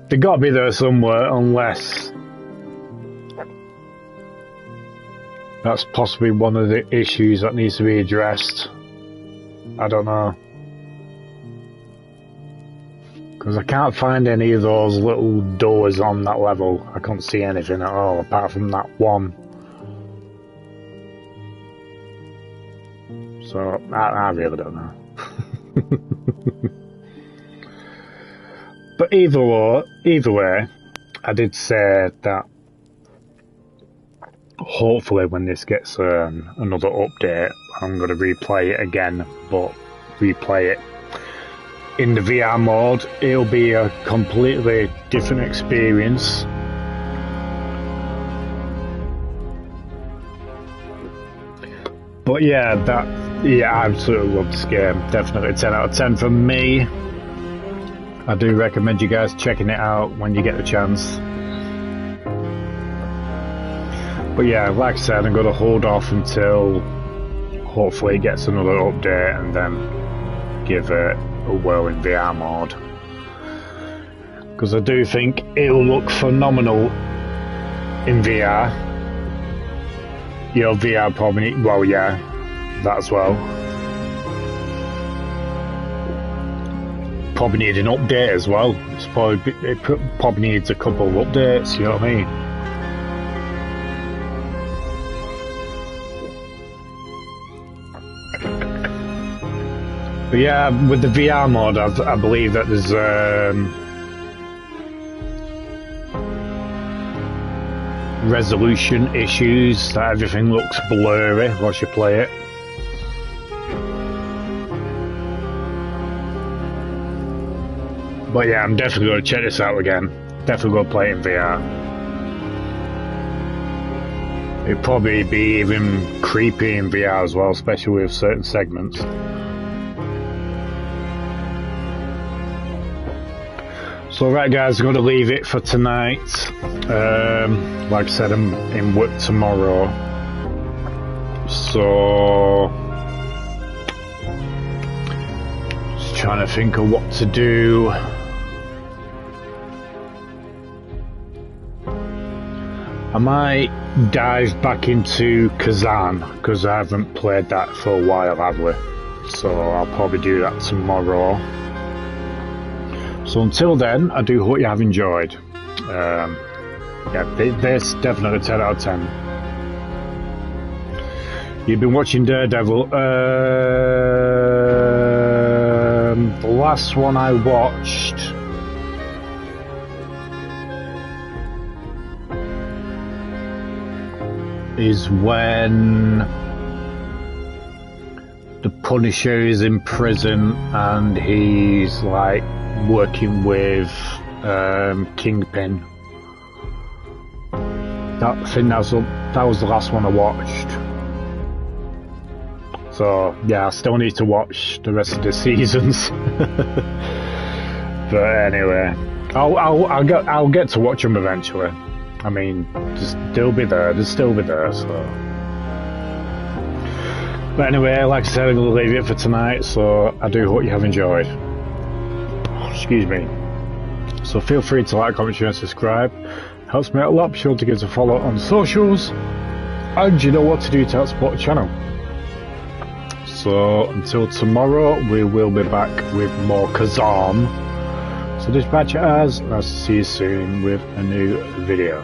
They gotta be there somewhere, unless that's possibly one of the issues that needs to be addressed. I don't know. Because I can't find any of those little doors on that level. I can't see anything at all apart from that one. So, I really don't know. But either way, I did say that hopefully when this gets another update, I'm going to replay it again, but replay it in the VR mode. It'll be a completely different experience. But yeah, I absolutely love this game. Definitely 10 out of 10 from me. I do recommend you guys checking it out when you get the chance. But yeah, like I said, I'm going to hold off until hopefully it gets another update and then give it a whirl in VR mode. Because I do think it'll look phenomenal in VR. You know, VR probably, well, yeah, that as well. Probably need an update as well. It probably needs a couple of updates, you know what I mean? But yeah, with the VR mode, I believe that there's resolution issues, that everything looks blurry once you play it. But yeah, I'm definitely going to check this out again. Definitely going to play it in VR. It'd probably be even creepy in VR as well, especially with certain segments. So right guys, I'm going to leave it for tonight. Like I said, I'm in work tomorrow. So just trying to think of what to do. I might dive back into Kazan, because I haven't played that for a while, have we? So I'll probably do that tomorrow. So until then, I do hope you have enjoyed. Yeah, this definitely 10 out of 10. You've been watching Daredevil. The last one I watched is when the Punisher is in prison and he's like working with Kingpin. I think that was the last one I watched. So yeah, I still need to watch the rest of the seasons. But anyway, I'll get to watch them eventually. I mean, they'll still be there. So, but anyway, like I said, I'm gonna leave it for tonight. So I do hope you have enjoyed. Excuse me. So feel free to like, comment, share, and subscribe. Helps me out a lot. Be sure to give us a follow on socials, and you know what to do to help support the channel. So until tomorrow, we will be back with more Kazam. So this is HatCHeTHaZ, and I'll see you soon with a new video.